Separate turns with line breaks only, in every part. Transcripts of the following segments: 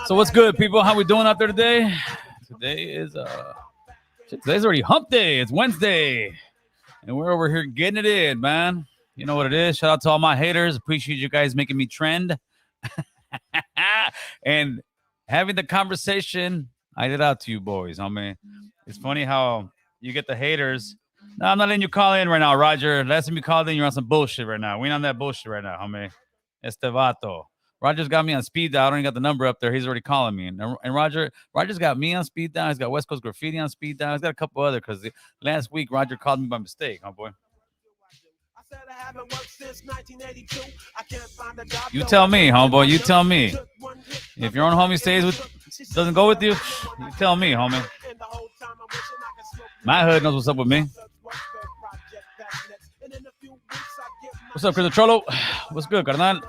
So what's good, people? How we doing out there today? Today's already hump day. It's Wednesday. And we're over here getting it in, man. You know what it is. Shout out to all my haters. Appreciate you guys making me trend. And having the conversation I did out to you boys, homie. It's funny how you get the haters. No, I'm not letting you call in right now, Roger. Last time you called in, you're on some bullshit right now. We ain't on that bullshit right now, homie. Este vato. Roger's got me on speed dial. I don't even got the number up there. He's already calling me. And Roger's got me on speed dial. He's got West Coast Graffiti on speed dial. He's got a couple other because last week Roger called me by mistake, huh, boy? You tell me, homeboy. You tell me. If your own homie doesn't go with you, you tell me, homie. My hood knows what's up with me. What's up, Chris Trollo? What's good, carnal?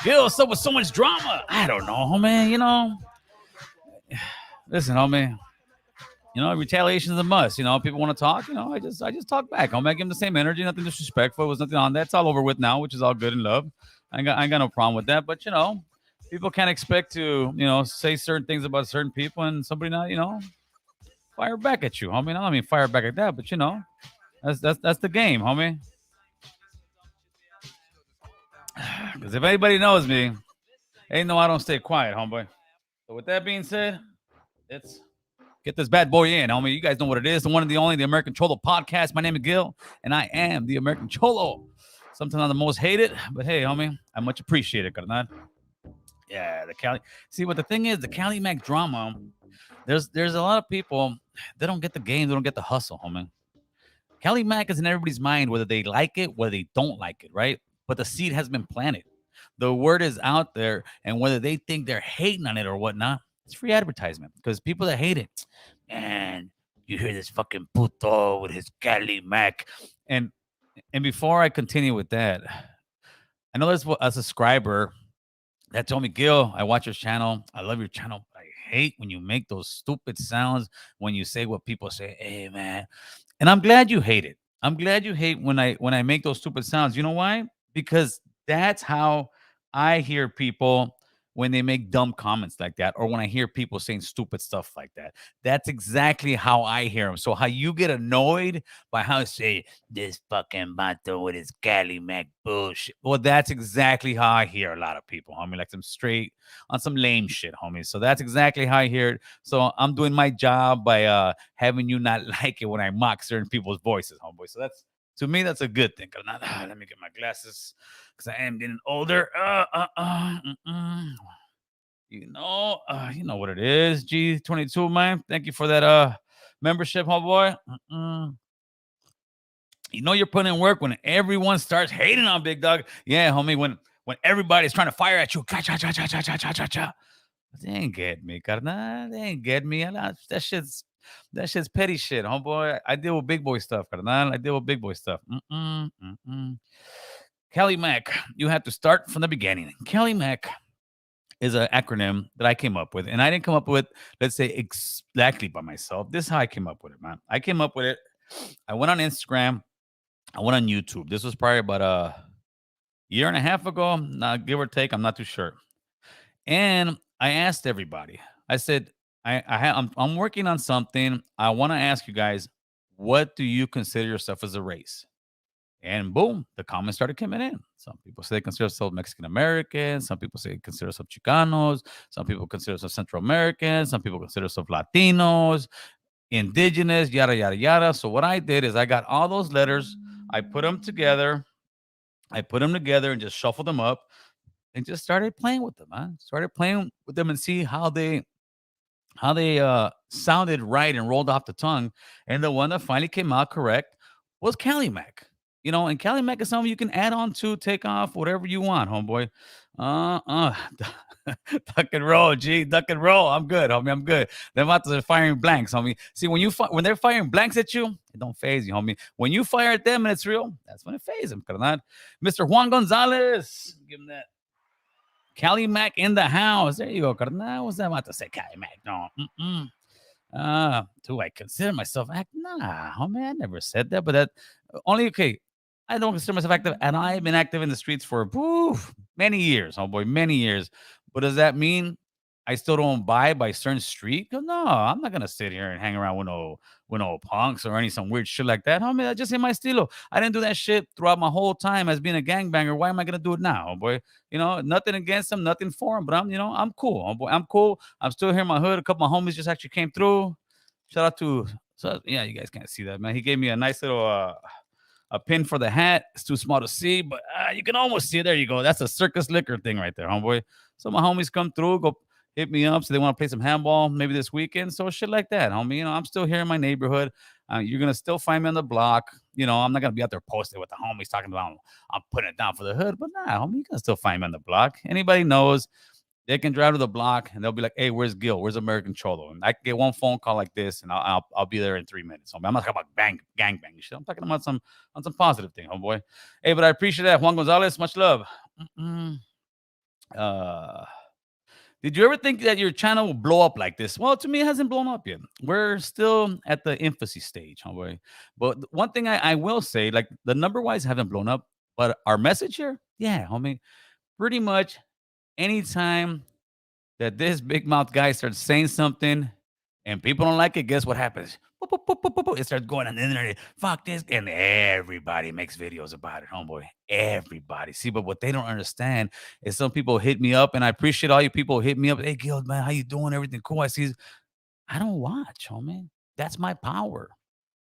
Yo, what's up with so much drama? I don't know, homie. You know, listen, homie. You know, retaliation is a must. You know, people want to talk. You know, I just talk back. I'll make him the same energy. Nothing disrespectful. It was nothing on that. It's all over with now, which is all good and love. I ain't got no problem with that. But you know, people can't expect to say certain things about certain people and somebody not fire back at you, homie. I don't mean fire back at that, but you know, that's the game, homie. Because if anybody knows me, ain't no I don't stay quiet, homeboy. So with that being said, let's get this bad boy in, homie. You guys know what it is. The one and the only, the American Cholo podcast. My name is Gil, and I am the American Cholo. Sometimes I'm the most hated, but hey, homie, I much appreciate it, carnal. Yeah, the Cali. See, what the thing is, the Cali-Mac drama, there's a lot of people, they don't get the game, they don't get the hustle, homie. Cali-Mac is in everybody's mind, whether they like it, whether they don't like it, right? But the seed has been planted. The word is out there, and whether they think they're hating on it or whatnot, it's free advertisement. Because people that hate it, man, you hear this fucking puto with his Cali-Mac. And before I continue with that, I know there's a subscriber that told me, Gil, I watch your channel. I love your channel. I hate when you make those stupid sounds when you say what people say. Hey, man. And I'm glad you hate it. I'm glad you hate when I make those stupid sounds. You know why? Because that's how I hear people when they make dumb comments like that, or when I hear people saying stupid stuff like that. That's exactly how I hear them. So how you get annoyed by how I say this fucking vato with his Cali-Mac bullshit. Well, that's exactly how I hear a lot of people, homie, like some straight on some lame shit, homie. So that's exactly how I hear it. So I'm doing my job by having you not like it when I mock certain people's voices, homeboy. So that's, to me, that's a good thing. Let me get my glasses because I am getting older. You know what it is. G22, man. Thank you for that membership, homeboy. You know you're putting in work when everyone starts hating on Big Dog. Yeah, homie. When everybody's trying to fire at you, they ain't get me, carnal. They ain't get me. That shit's petty shit, homeboy. I deal with big boy stuff, carnal. I deal with big boy stuff. Cali-Mac, you have to start from the beginning. Cali-Mac is an acronym that I came up with, and I didn't come up with, let's say, exactly by myself. This is how I came up with it, man. I came up with it. I went on Instagram. I went on YouTube. This was probably about a year and a half ago, give or take. I'm not too sure. And I asked everybody. I said, I'm working on something. I want to ask you guys, what do you consider yourself as a race? And boom, the comments started coming in. Some people say they consider themselves Mexican Americans. Some people say they consider themselves Chicanos. Some people consider themselves Central Americans. Some people consider themselves Latinos, Indigenous, yada, yada, yada. So what I did is I got all those letters. I put them together. And just shuffled them up and just started playing with them. Started playing with them and see how they sounded right and rolled off the tongue. And the one that finally came out correct was Cali-Mac. And Cali-Mac is something you can add on to, take off, whatever you want, homeboy. Duck and roll, G. Duck and roll. I'm good, homie. I'm good. They're about to firing blanks, homie. See, when they're firing blanks at you, it don't phase you, homie. When you fire at them and it's real, that's when it phases them, carnal. Mr. Juan Gonzalez. Give him that. Cali-Mac in the house. There you go, carnal. What's that about to say, Cali-Mac? No. Do I consider myself active? Nah, homie. I never said that, but that only okay. I don't consider myself active, and I've been active in the streets for many years, homeboy, many years. But does that mean I still don't buy by certain street? No, I'm not gonna sit here and hang around with no punks or any some weird shit like that. Homie, that just ain't my stilo. I didn't do that shit throughout my whole time as being a gangbanger. Why am I gonna do it now, boy? Nothing against them, nothing for them, but I'm cool, homeboy. I'm cool. I'm still here in my hood. A couple of my homies just actually came through. Shout out to so yeah, you guys can't see that, man. He gave me a nice little a pin for the hat. It's too small to see, but you can almost see it. There you go. That's a circus liquor thing right there, homeboy. So my homies come through, go hit me up. So they want to play some handball maybe this weekend. So shit like that, homie. I'm still here in my neighborhood. You're gonna still find me on the block. I'm not gonna be out there posting with the homies talking about I'm putting it down for the hood, but nah, homie, you can still find me on the block. Anybody knows they can drive to the block and they'll be like, "Hey, where's Gil? Where's American Cholo?" And I can get one phone call like this, and I'll be there in 3 minutes. I'm not talking about gang bang shit. I'm talking about some positive thing, homeboy. Hey, but I appreciate that, Juan Gonzalez. Much love. Mm-mm. Uh, did you ever think that your channel will blow up like this? Well, to me, it hasn't blown up yet. We're still at the infancy stage, homeboy. But one thing I will say, like the number wise haven't blown up, but our message here, yeah, homie, pretty much anytime that this big mouth guy starts saying something and people don't like it, guess what happens? Boop, boop, boop, boop, boop, boop. It starts going on the internet. Fuck this. And everybody makes videos about it, homeboy. Everybody. See, but what they don't understand is some people hit me up, and I appreciate all you people who hit me up. Hey, Gil, man, how you doing? Everything cool? I see. I don't watch, homie. That's my power.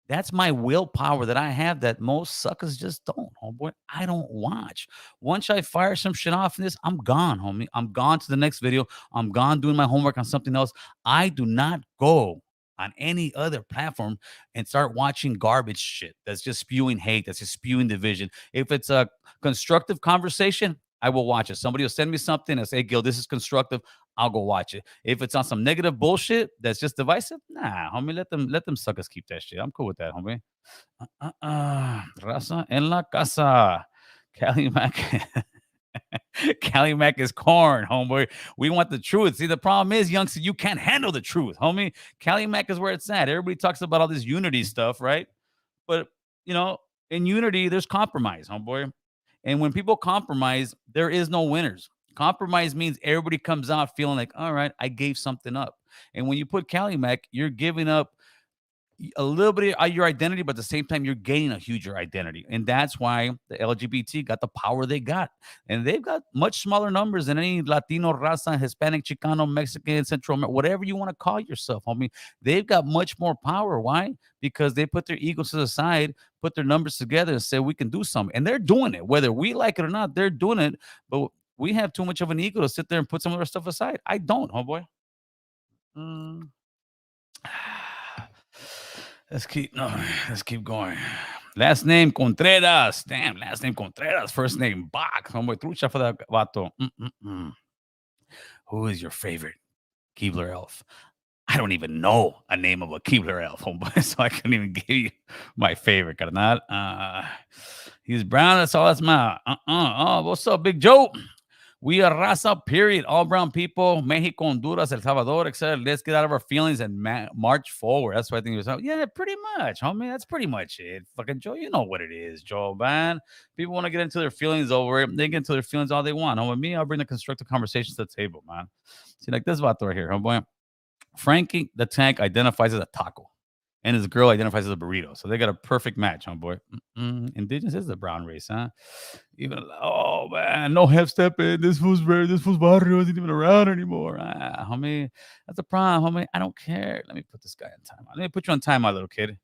That's my willpower that I have that most suckers just don't, homeboy. I don't watch. Once I fire some shit off in this, I'm gone, homie. I'm gone to the next video. I'm gone doing my homework on something else. I do not go on any other platform and start watching garbage shit that's just spewing hate, that's just spewing division. If it's a constructive conversation, I will watch it. Somebody will send me something and say, "Hey, Gil, this is constructive." I'll go watch it. If it's on some negative bullshit that's just divisive, nah, homie, let them suckers keep that shit. I'm cool with that, homie. Raza en la casa. Cali-Mac. Cali-Mac is corn, homeboy. We want the truth. See, the problem is, youngster, you can't handle the truth, homie. Cali-Mac is where it's at. Everybody talks about all this unity stuff, right? But, you know, in unity, there's compromise, homeboy. And when people compromise, there is no winners. Compromise means everybody comes out feeling like, all right, I gave something up. And when you put Cali-Mac, you're giving up a little bit of your identity, but at the same time, you're gaining a huger identity. And that's why the LGBT got the power they got. And they've got much smaller numbers than any Latino, raza, Hispanic, Chicano, Mexican, Central America, whatever you want to call yourself, homie. They've got much more power. Why? Because they put their egos to the side, put their numbers together, and say, we can do something. And they're doing it. Whether we like it or not, they're doing it. But we have too much of an ego to sit there and put some of our stuff aside. I don't, homeboy. Mm. Let's keep no, let's keep going. Last name Contreras. Damn, last name Contreras. First name Bach. Homeboy, trucha for that vato. Mm-mm-mm. Who is your favorite Keebler elf? I don't even know a name of a Keebler elf, homeboy, so I couldn't even give you my favorite, carnal. He's brown. That's all that's my. Oh, what's up, Big Joe? We are raza, period. All brown people, Mexico, Honduras, El Salvador, etc. Let's get out of our feelings and march forward. That's what I think it was. Yeah, pretty much, homie. That's pretty much it. Fucking Joe, you know what it is, Joe, man. People want to get into their feelings over it. They get into their feelings all they want. Homie, me, I'll bring the constructive conversations to the table, man. See, like this vato right here, homeboy. Frankie the Tank identifies as a taco, and his girl identifies as a burrito. So they got a perfect match, homeboy. Indigenous is the brown race, huh? Even oh man, no half stepping. This fool's rare. This fool's barrio isn't even around anymore. Homie, that's a problem, homie. I don't care. Let me put this guy on time. Let me put you on time, my little kid.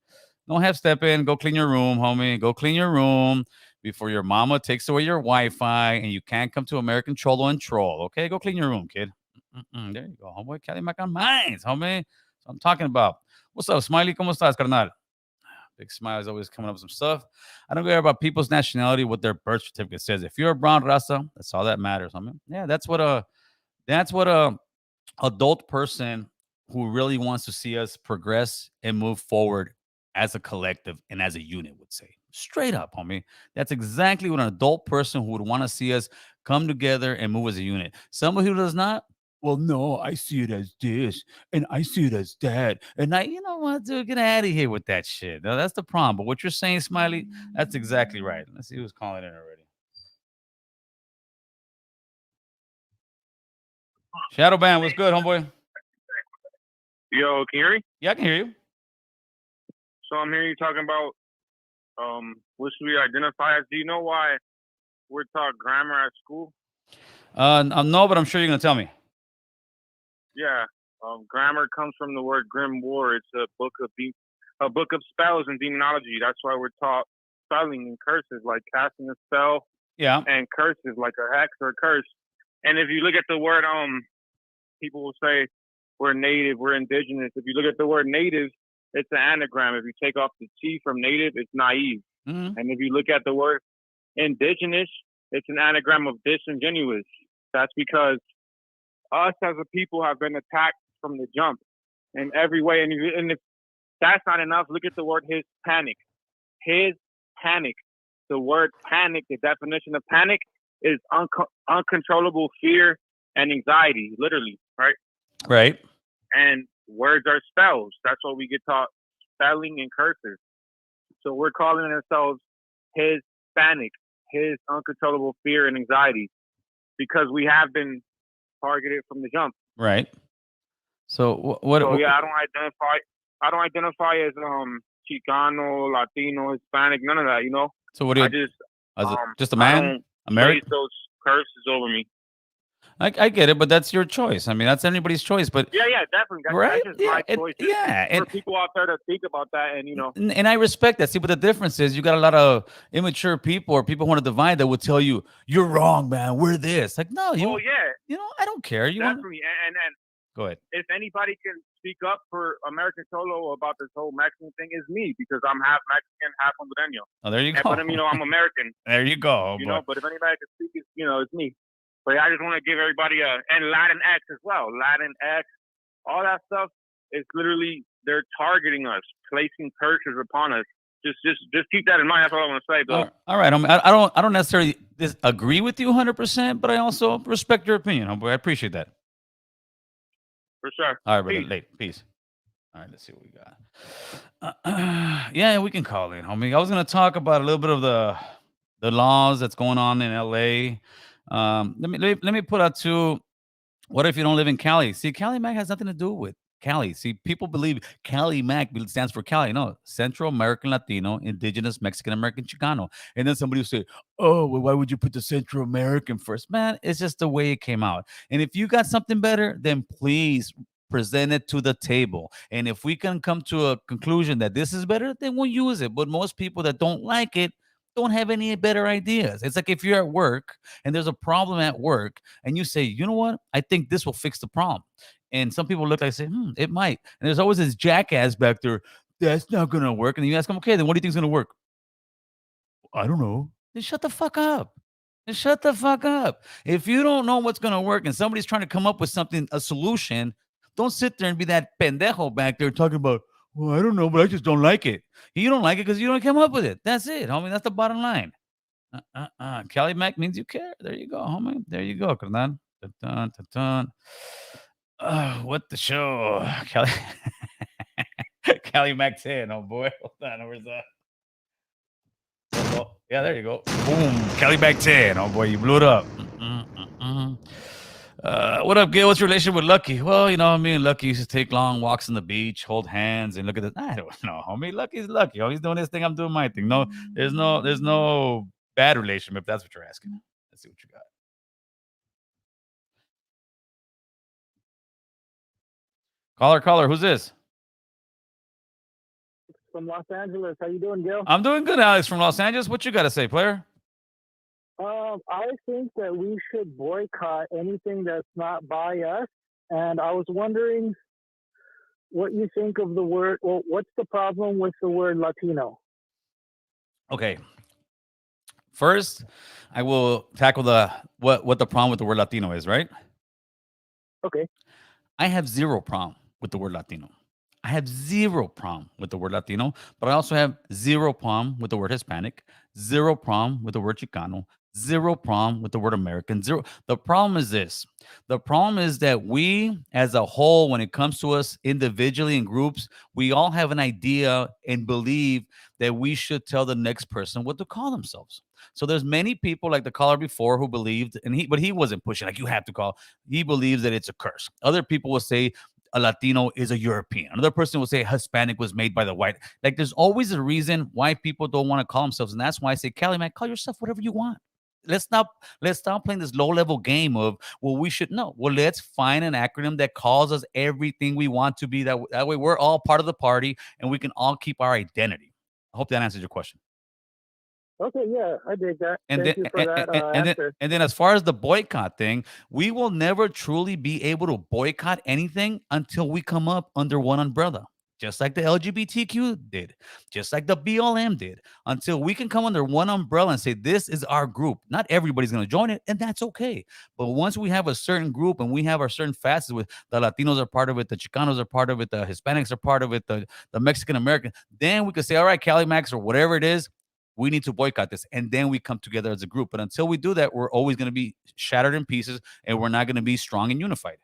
No half stepping. Go clean your room, homie. Go clean your room before your mama takes away your Wi-Fi and you can't come to American Cholo and troll. Okay, go clean your room, kid. There you go, homeboy. Cali-Mac on mines, homie. So I'm talking about. What's up, Smiley? ¿Cómo estás, carnal? Big Smile is always coming up with some stuff. I don't care about people's nationality, what their birth certificate says. If you're a brown raza, that's all that matters, homie. Yeah, that's what a adult person who really wants to see us progress and move forward as a collective and as a unit would say. Straight up, homie. That's exactly what an adult person who would want to see us come together and move as a unit. Somebody who does not, well, no, I see it as this and I see it as that. And you know what, dude, get out of here with that shit. Now, that's the problem. But what you're saying, Smiley, that's exactly right. Let's see who's calling in already. Shadow Band, what's good, homeboy?
Yo, can you hear me?
Yeah, I can hear you.
So I'm hearing you talking about what should we identify as? Do you know why we're taught grammar at school?
No, but I'm sure you're gonna tell me.
Yeah. Grammar comes from the word grimoire. It's a book of spells and demonology. That's why we're taught spelling and curses, like casting a spell,
Yeah.
and curses, like a hex or a curse. And if you look at the word, people will say we're native, we're indigenous. If you look at the word native, it's an anagram. If you take off the T from native, it's naive.
Mm-hmm.
And if you look at the word indigenous, it's an anagram of disingenuous. That's because us as a people have been attacked from the jump in every way. And if that's not enough, look at the word Hispanic. His panic. The word panic, the definition of panic is uncontrollable fear and anxiety, literally, right?
Right.
And words are spells. That's what we get taught, spelling and curses. So we're calling ourselves Hispanic, his uncontrollable fear and anxiety, because we have been targeted from the jump.
Right. So what?
So yeah, I don't identify as Chicano, Latino, Hispanic, none of that. You know.
So what do you? Just a man,
I don't
American.
place those curses over me.
I get it, but that's your choice. I mean, that's anybody's choice. But
yeah, definitely.
Right?
That's just my choice.
And
for people out there to think about that, and you know.
And I respect that. See, but the difference is you got a lot of immature people or people who want to divide that would tell you you're wrong, man. We're this. Like, no, you.
Oh yeah.
You know, I don't care. You
definitely. And
go ahead.
If anybody can speak up for American Cholo about this whole Mexican thing, is me, because I'm half Mexican, half hondureño.
Oh, there you go.
But I'm American.
There you go.
You know, but if anybody can speak, it's me. But I just want to give everybody and Latin X as well. Latin X, all that stuff is literally, they're targeting us, placing curses upon us. Just keep that in mind. That's all I want to say, Bill.
All right. I don't necessarily agree with you 100%, but I also respect your opinion, homeboy. I appreciate that.
For sure.
All right, brother. Late. Peace. All right, let's see what we got. Yeah, we can call in, homie. I was gonna talk about a little bit of the laws that's going on in LA. Let me put out to what if you don't live in Cali? See, Cali-Mac has nothing to do with Cali. See, people believe Cali-Mac stands for Cali. No, Central American Latino, Indigenous, Mexican American, Chicano. And then somebody will say, oh, well, why would you put the Central American first? Man, it's just the way it came out. And if you got something better, then please present it to the table. And if we can come to a conclusion that this is better, then we'll use it. But most people that don't like it don't have any better ideas. It's like if you're at work and there's a problem at work and you say, you know what? I think this will fix the problem. And some people look like say, it might. And there's always this jackass back there. That's not going to work. And you ask them, okay, then what do you think is going to work? I don't know. Then shut the fuck up. Then shut the fuck up. If you don't know what's going to work and somebody's trying to come up with something, a solution, don't sit there and be that pendejo back there talking about, well, I don't know, but I just don't like it. You don't like it because you don't come up with it. That's it, homie. That's the bottom line. Cali-Mac means you care. There you go, homie. There you go, carnal. What the show? Cali-Mac 10, oh boy. Hold on, where's that? Oh, yeah, there you go. Boom. Cali-Mac 10. Oh boy, you blew it up. What up, Gil? What's your relationship with Lucky? Well, me and Lucky used to take long walks on the beach, hold hands, and look at this. I don't know, homie. Lucky's Lucky. Oh, he's doing his thing. I'm doing my thing. No, there's no bad relationship, if that's what you're asking. Let's see what you got. Caller, who's this?
From Los Angeles. How you doing, Gil?
I'm doing good, Alex from Los Angeles. What you got to say, player?
I think that we should boycott anything that's not by us. And I was wondering what you think of the word. Well, what's the problem with the word Latino?
Okay. First, I will tackle what the problem with the word Latino is, right?
Okay.
I have zero problem with the word Latino. I have zero problem with the word Latino, but I also have zero problem with the word Hispanic, zero problem with the word Chicano, Zero problem with the word American. Zero. The problem is this. The problem is that we, as a whole, when it comes to us individually in groups, we all have an idea and believe that we should tell the next person what to call themselves. So there's many people like the caller before who believed, but he wasn't pushing like you have to call. He believes that it's a curse. Other people will say a Latino is a European. Another person will say Hispanic was made by the white. Like there's always a reason why people don't want to call themselves, and that's why I say, Cali-Mac, call yourself whatever you want. Let's stop playing this low level game of, well, we should know. Well, let's find an acronym that calls us everything we want to be. That way we're all part of the party and we can all keep our identity. I hope that answers your question.
Okay, yeah, I did that.
And
Thank
then
you for that answer.
as far as the boycott thing, we will never truly be able to boycott anything until we come up under one umbrella. Just like the LGBTQ did, just like the BLM did, until we can come under one umbrella and say, this is our group. Not everybody's going to join it, and that's okay. But once we have a certain group and we have our certain facets with the Latinos are part of it, the Chicanos are part of it, the Hispanics are part of it, the Mexican American, then we can say, all right, Cali-Max or whatever it is, we need to boycott this. And then we come together as a group. But until we do that, we're always going to be shattered in pieces and we're not going to be strong and unified.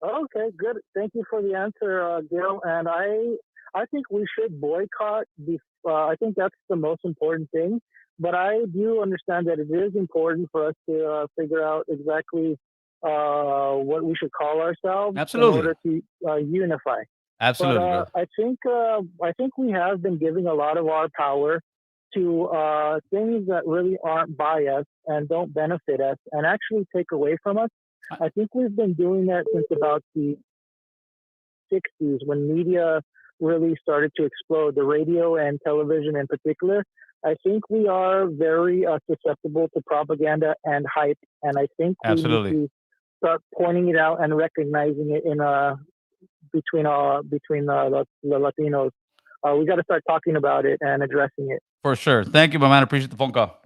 Okay, good. Thank you for the answer, Gil. And I think we should boycott. I think that's the most important thing. But I do understand that it is important for us to figure out exactly what we should call ourselves
Absolutely.
in order to unify.
Absolutely.
But I think we have been giving a lot of our power to things that really aren't by us and don't benefit us and actually take away from us. I think we've been doing that since about the 60s when media really started to explode, the radio and television in particular. I think we are very susceptible to propaganda and hype, and I think we need to start pointing it out and recognizing it in between the Latinos. We got to start talking about it and addressing it.
For sure. Thank you, my man. Appreciate the phone call.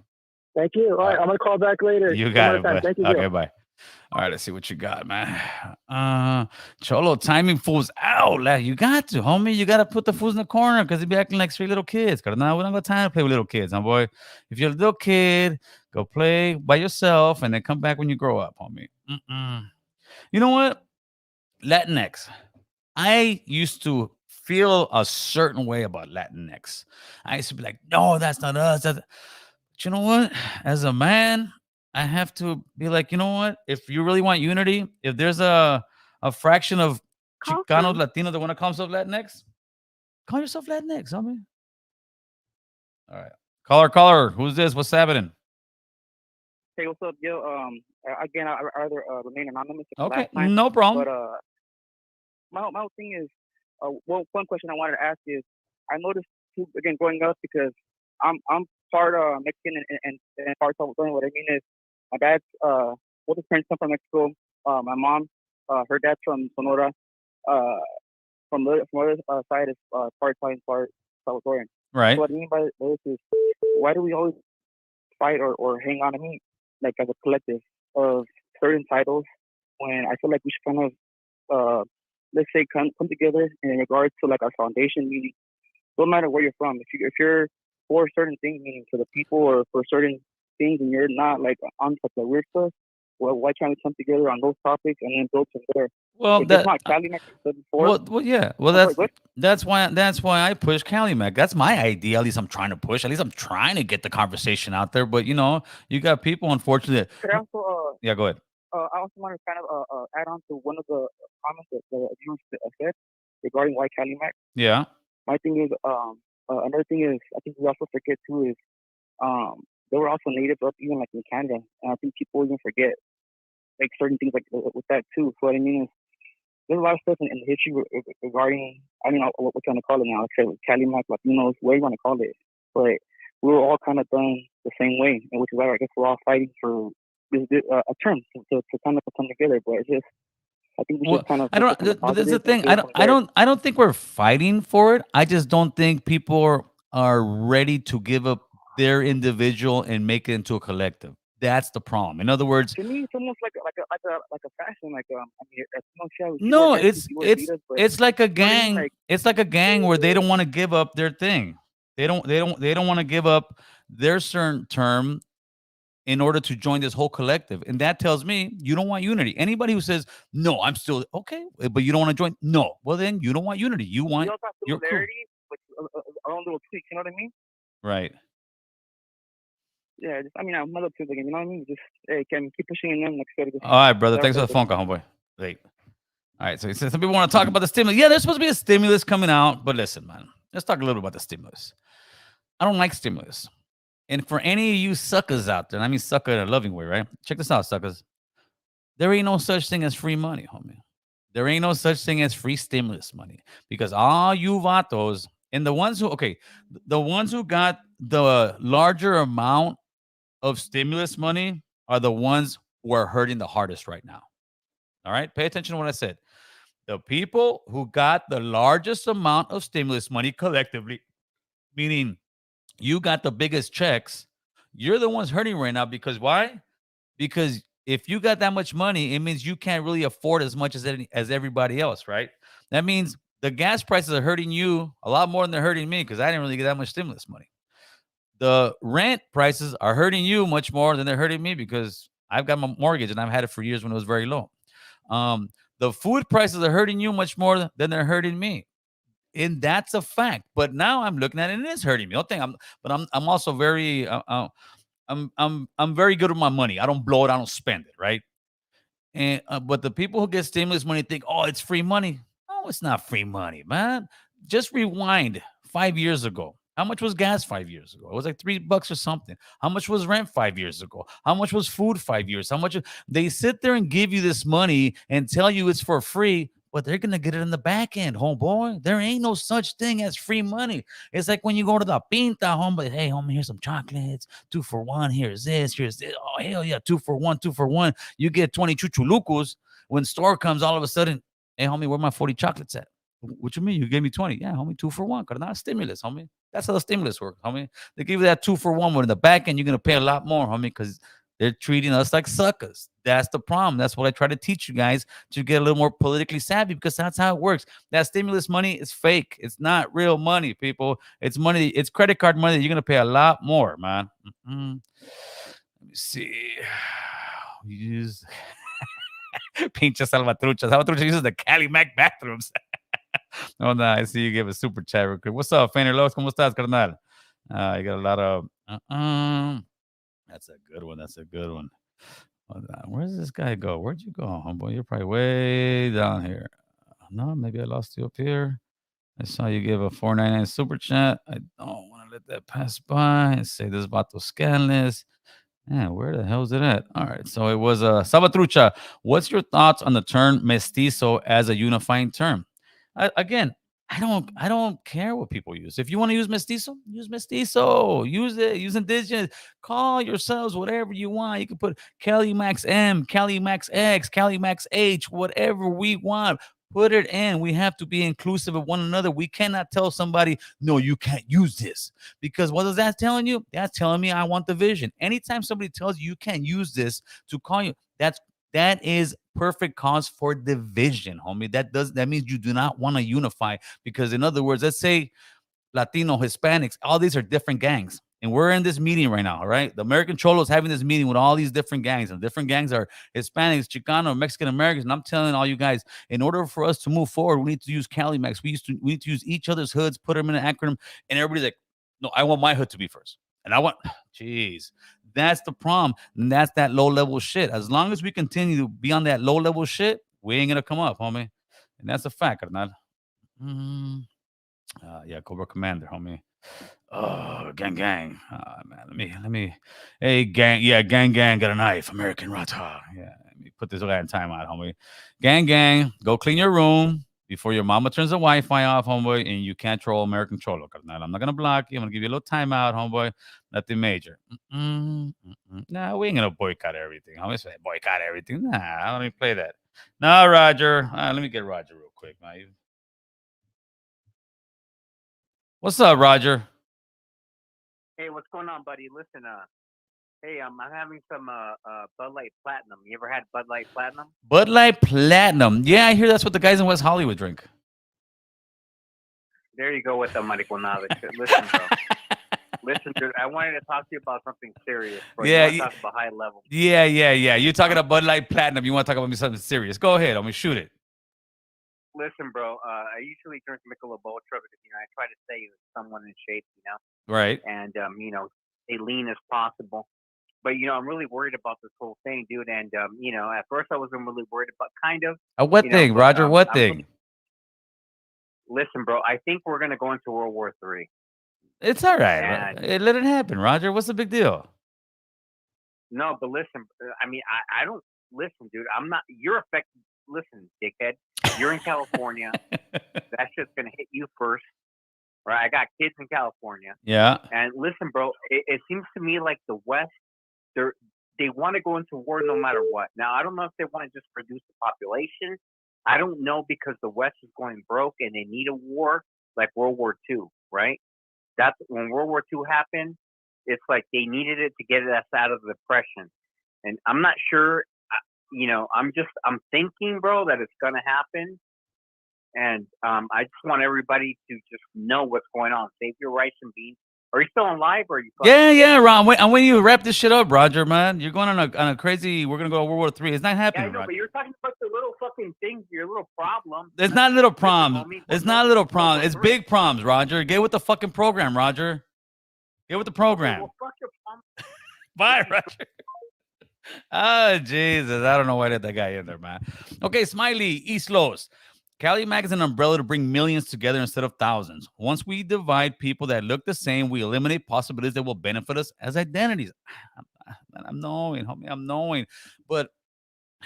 Thank you. All right, I'm gonna call back later.
You got it,
Thank you.
Okay,
Gil.
bye. All right, let's see what you got, man. Cholo, timing fools out. Like, you got to, homie. You got to put the fools in the corner because they be acting like three little kids. Because now we don't got time to play with little kids, huh, boy? If you're a little kid, go play by yourself and then come back when you grow up, homie. You know what? Latinx. I used to feel a certain way about Latinx. I used to be like, no, that's not us. But you know what? As a man, I have to be like, you know what? If you really want unity, if there's a fraction of Chicanos, Latinos that want to call themselves Latinx, call yourself Latinx, homie. All right. Caller. Who's this? What's happening?
Hey, what's up, Gil? Again, I rather remain anonymous.
Okay, no problem.
But my whole thing is, one question I wanted to ask is, I noticed too, again growing up because I'm part Mexican and part Salvadorian. What I mean is, my dad's both his parents come from Mexico. My mom, her dad's from Sonora. From the other side is part Italian, part Salvadorian.
Right.
So what I mean by this is, why do we always fight or hang on to me like as a collective of certain titles when I feel like we should kind of let's say come together in regards to like our foundation, meaning no matter where you're from, if you're for certain things, meaning for the people or for certain things, and you're not like on like the weird stuff, well, why can't we come together on those topics and then build from there?
Well,
that's not Cali-Mac before.
Well, yeah. Well, that's why I push Cali-Mac. That's my idea. At least I'm trying to push. At least I'm trying to get the conversation out there. But you know, you got people, unfortunately.
Also,
yeah, go ahead.
I also want to kind of add on to one of the comments that you said regarding why Cali-Mac.
Yeah.
My thing is, another thing is, I think we also forget too is, there were also natives up even like in Canada, and I think people even forget like certain things like with that too. So what I mean is, there's a lot of stuff in the history regarding, I don't know what we're trying to call it now. Like I said, Cali-Mac, Latinos, whatever you want to call it. But we were all kind of done the same way, and which is why I guess we're all fighting for a term to kind of come together. But it's just, I think we should kind of.
But there's the thing. I don't think we're fighting for it. I just don't think people are ready to give up their individual and make it into a collective. That's the problem. In other words,
to me, it's almost like a fashion. Like
no, it's like a gang. It's like a gang where they don't want to give up their thing. They don't want to give up their certain term in order to join this whole collective. And that tells me you don't want unity. Anybody who says, no, I'm still okay, but you don't want to join, no, well, then you don't want unity. You want
We also have
your crew.
similarities, but our own little tweaks. You know what I mean?
Right.
Yeah. Just, I mean, I'm another tweak again. You know what I mean? Just hey, can keep pushing in them. Like I said,
All right, brother. Thanks for the phone call, homeboy. Wait. All right. So he says some people want to talk about the stimulus. Yeah, there's supposed to be a stimulus coming out, but listen, man, let's talk a little bit about the stimulus. I don't like stimulus. And for any of you suckers out there, and I mean sucker in a loving way, right? Check this out, suckers. There ain't no such thing as free money, homie. There ain't no such thing as free stimulus money because all you vatos and the ones who got the larger amount of stimulus money are the ones who are hurting the hardest right now. All right, pay attention to what I said. The people who got the largest amount of stimulus money collectively, meaning you got the biggest checks, you're the ones hurting right now because why? Because if you got that much money, it means you can't really afford as much as everybody else, right? That means the gas prices are hurting you a lot more than they're hurting me because I didn't really get that much stimulus money. The rent prices are hurting you much more than they're hurting me because I've got my mortgage and I've had it for years when it was very low. The food prices are hurting you much more than they're hurting me. And that's a fact. But now I'm looking at it and it is hurting me. Don't think I'm also very I'm very good with my money. I don't blow it, I don't spend it, right? And but the people who get stimulus money think, oh, it's free money. Oh, it's not free money, man. Just rewind 5 years ago. How much was gas 5 years ago? It was like $3 or something. How much was rent 5 years ago? How much was food 5 years? How much they sit there and give you this money and tell you it's for free, but they're gonna get it in the back end, homeboy. There ain't no such thing as free money. It's like when you go to the pinta, homeboy. Hey, homie, here's some chocolates. 2 for 1. Here's this. Here's this. Oh, hell yeah, 2 for 1. 2 for 1. You get 20 chuchulucos. When store comes, all of a sudden, hey, homie, where my 40 chocolates at? What you mean? You gave me 20. Yeah, homie, 2 for 1. Cause not a stimulus, homie. That's how the stimulus works, homie. They give you that 2 for 1, but in the back end, you're gonna pay a lot more, homie, because they're treating us like suckers. That's the problem. That's what I try to teach you guys to get a little more politically savvy because that's how it works. That stimulus money is fake. It's not real money, people. It's money. It's credit card money that you're gonna pay a lot more, man. Let me see. Use Pincha Salvatrucha. Salvatrucha uses the Cali-Mac bathrooms. Oh, no, I see you give a super chat real quick. What's up, Feiner Los? ¿Cómo estás, carnal? You got a lot of... That's a good one. That's a good one. Where does this guy go? Where'd you go, homeboy? You're probably way down here. No, maybe I lost you up here. I saw you give a $4.99 super chat. I don't want to let that pass by and say this vato scandalous. Yeah, where the hell is it at? All right, so it was Salvatrucha. What's your thoughts on the term mestizo as a unifying term? Again, I don't care what people use. If you want to use mestizo, use mestizo. Use it. Use indigenous. Call yourselves whatever you want. You can put Cali-Max M, Cali-Max X, Cali-Max H, whatever we want. Put it in. We have to be inclusive of one another. We cannot tell somebody, no, you can't use this. Because what is that telling you? That's telling me I want division. Anytime somebody tells you you can't use this to call you, that is perfect cause for division, homie. That means you do not want to unify. Because in other words, let's say Latino, Hispanics, all these are different gangs. And we're in this meeting right now, all right? The American Cholo is having this meeting with all these different gangs. And different gangs are Hispanics, Chicano, Mexican Americans. And I'm telling all you guys, in order for us to move forward, we need to use Cali-Max. We need to use each other's hoods, put them in an acronym. And everybody's like, no, I want my hood to be first. And I want, jeez, that's the problem. And that's that low-level shit. As long as we continue to be on that low-level shit, we ain't going to come up, homie. And that's a fact, carnal. Yeah, Cobra Commander, homie. Oh, gang. Man, let me. Hey, gang. Yeah, gang. Got a knife. American Rata. Yeah, let me put this guy in timeout, homie. Gang. Go clean your room before your mama turns the Wi-Fi off, homeboy, and you can't troll American Cholo. I'm not gonna block you. I'm gonna give you a little timeout, homeboy. Nothing major. Nah, we ain't gonna boycott everything. I'm gonna say boycott everything. Nah, I don't even play that. Nah, Roger. Let me get Roger real quick, man. What's up, Roger?
Hey, what's going on, buddy? Listen, hey, I'm having some Bud Light Platinum. You ever had Bud Light Platinum?
Bud Light Platinum. Yeah, I hear that's what the guys in West Hollywood drink.
There you go with the mariconada. Listen, bro. Listen, dude, I wanted to talk to you about something serious, bro.
Yeah,
You want to talk about high level?
yeah. You're talking about Bud Light Platinum. You want to talk about me something serious? Go ahead. I'm gonna shoot it.
Listen, bro. I usually drink Michelob Ultra because I try to stay with someone in shape,
Right.
and stay lean as possible. But I'm really worried about this whole thing, dude. And at first I wasn't really worried about, kind of.
What thing,
But,
Roger? What
I'm
thing?
Listen, bro. I think we're gonna go into World War III.
It's all right.
And
Let it happen, Roger. What's the big deal?
no, but listen. I don't listen, dude. I'm not. You're affected. Listen, dickhead. You're in California. That shit's gonna hit you first, right? I got kids in California.
Yeah.
And listen, bro. It seems to me like the West, they want to go into war no matter what. Now, I don't know if they want to just reduce the population. I don't know, because the West is going broke and they need a war like World War II, right? That's when World War II happened. It's like they needed it to get us out of the depression. And I'm not sure, I'm thinking, bro, that it's going to happen. And I just want everybody to just know what's going on. Save your rice and beans. Are you still on live, or are you?
Yeah, Ron. I'm waiting you to wrap this shit up, Roger, man. You're going on a crazy. We're gonna go to World War III. It's not happening.
Yeah, I know,
Roger.
but you're talking about the little fucking things, your little problem.
It's not little problems. It's not little problems. It's big problems, Roger. Get with the fucking program, Roger. Get with the program.
Okay, well, fuck your problem.
Bye, Roger. Oh, Jesus. I don't know why I let that guy in there, man. Okay, Smiley, East Los. Cali-Mac is an umbrella to bring millions together instead of thousands. Once we divide people that look the same, we eliminate possibilities that will benefit us as identities. I'm knowing, homie, I'm knowing. But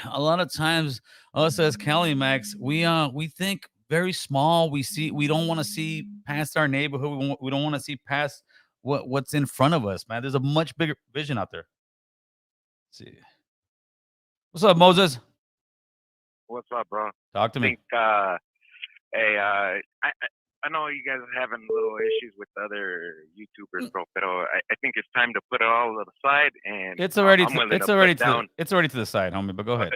a lot of times, us as Cali-Macs, we think very small. We don't want to see past our neighborhood. We don't want to see past what's in front of us, man. There's a much bigger vision out there. Let's see. What's up, Moses?
What's up, bro?
Talk to me.
I know you guys are having little issues with other YouTubers, bro, but I think it's time to put it all to the side. And
It's already
it's
already to the side, homie. But go ahead.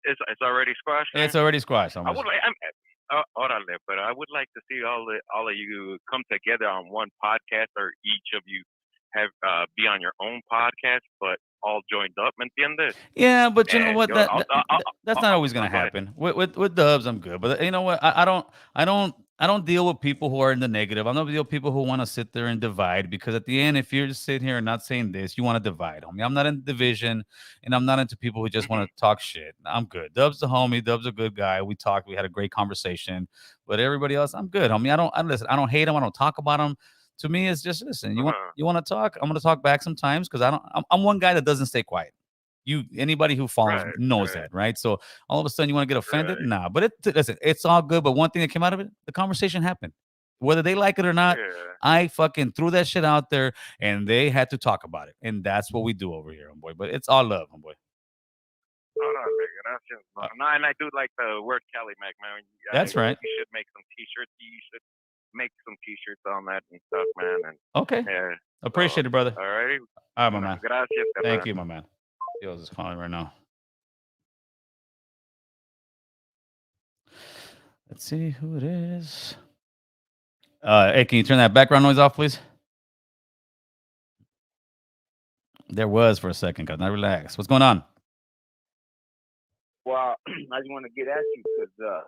It's already squashed.
It's already squashed.
I would but I would like to see all of you come together on one podcast, or each of you have be on your own podcast, but all joined up, ¿me entiendes?
Yeah, but you know what? That's not always gonna happen. With Dubs, I'm good, but you know what? I don't deal with people who are in the negative. I don't deal with people who want to sit there and divide, because at the end, if you're just sitting here and not saying this, you want to divide. Homie, I'm not in division, and I'm not into people who just want to talk shit. I'm good. Dub's the homie. Dub's a good guy. We talked. We had a great conversation. But everybody else, I'm good, homie. Listen. I don't hate him. I don't talk about him. To me, it's just, listen. You want to talk? I'm gonna talk back sometimes, because I'm one guy that doesn't stay quiet. Anybody who follows knows that, right? So all of a sudden you want to get offended? Nah, but listen, it's all good. But one thing that came out of it, the conversation happened. Whether they like it or not, I fucking threw that shit out there, and they had to talk about it, and that's what we do over here, homeboy. But it's all love, homeboy.
And I do like the word Cali-Mac, man.
That's right.
You should make some T-shirts. You should make some T-shirts on that and stuff, man. And
okay, appreciate it, brother.
All right,
my man.
Gracias,
thank you, my man. Yo, just calling right now. Let's see who it is. Hey, can you turn that background noise off, please? There was for a second. Now relax. What's going on?
Well, I just want to get at you because,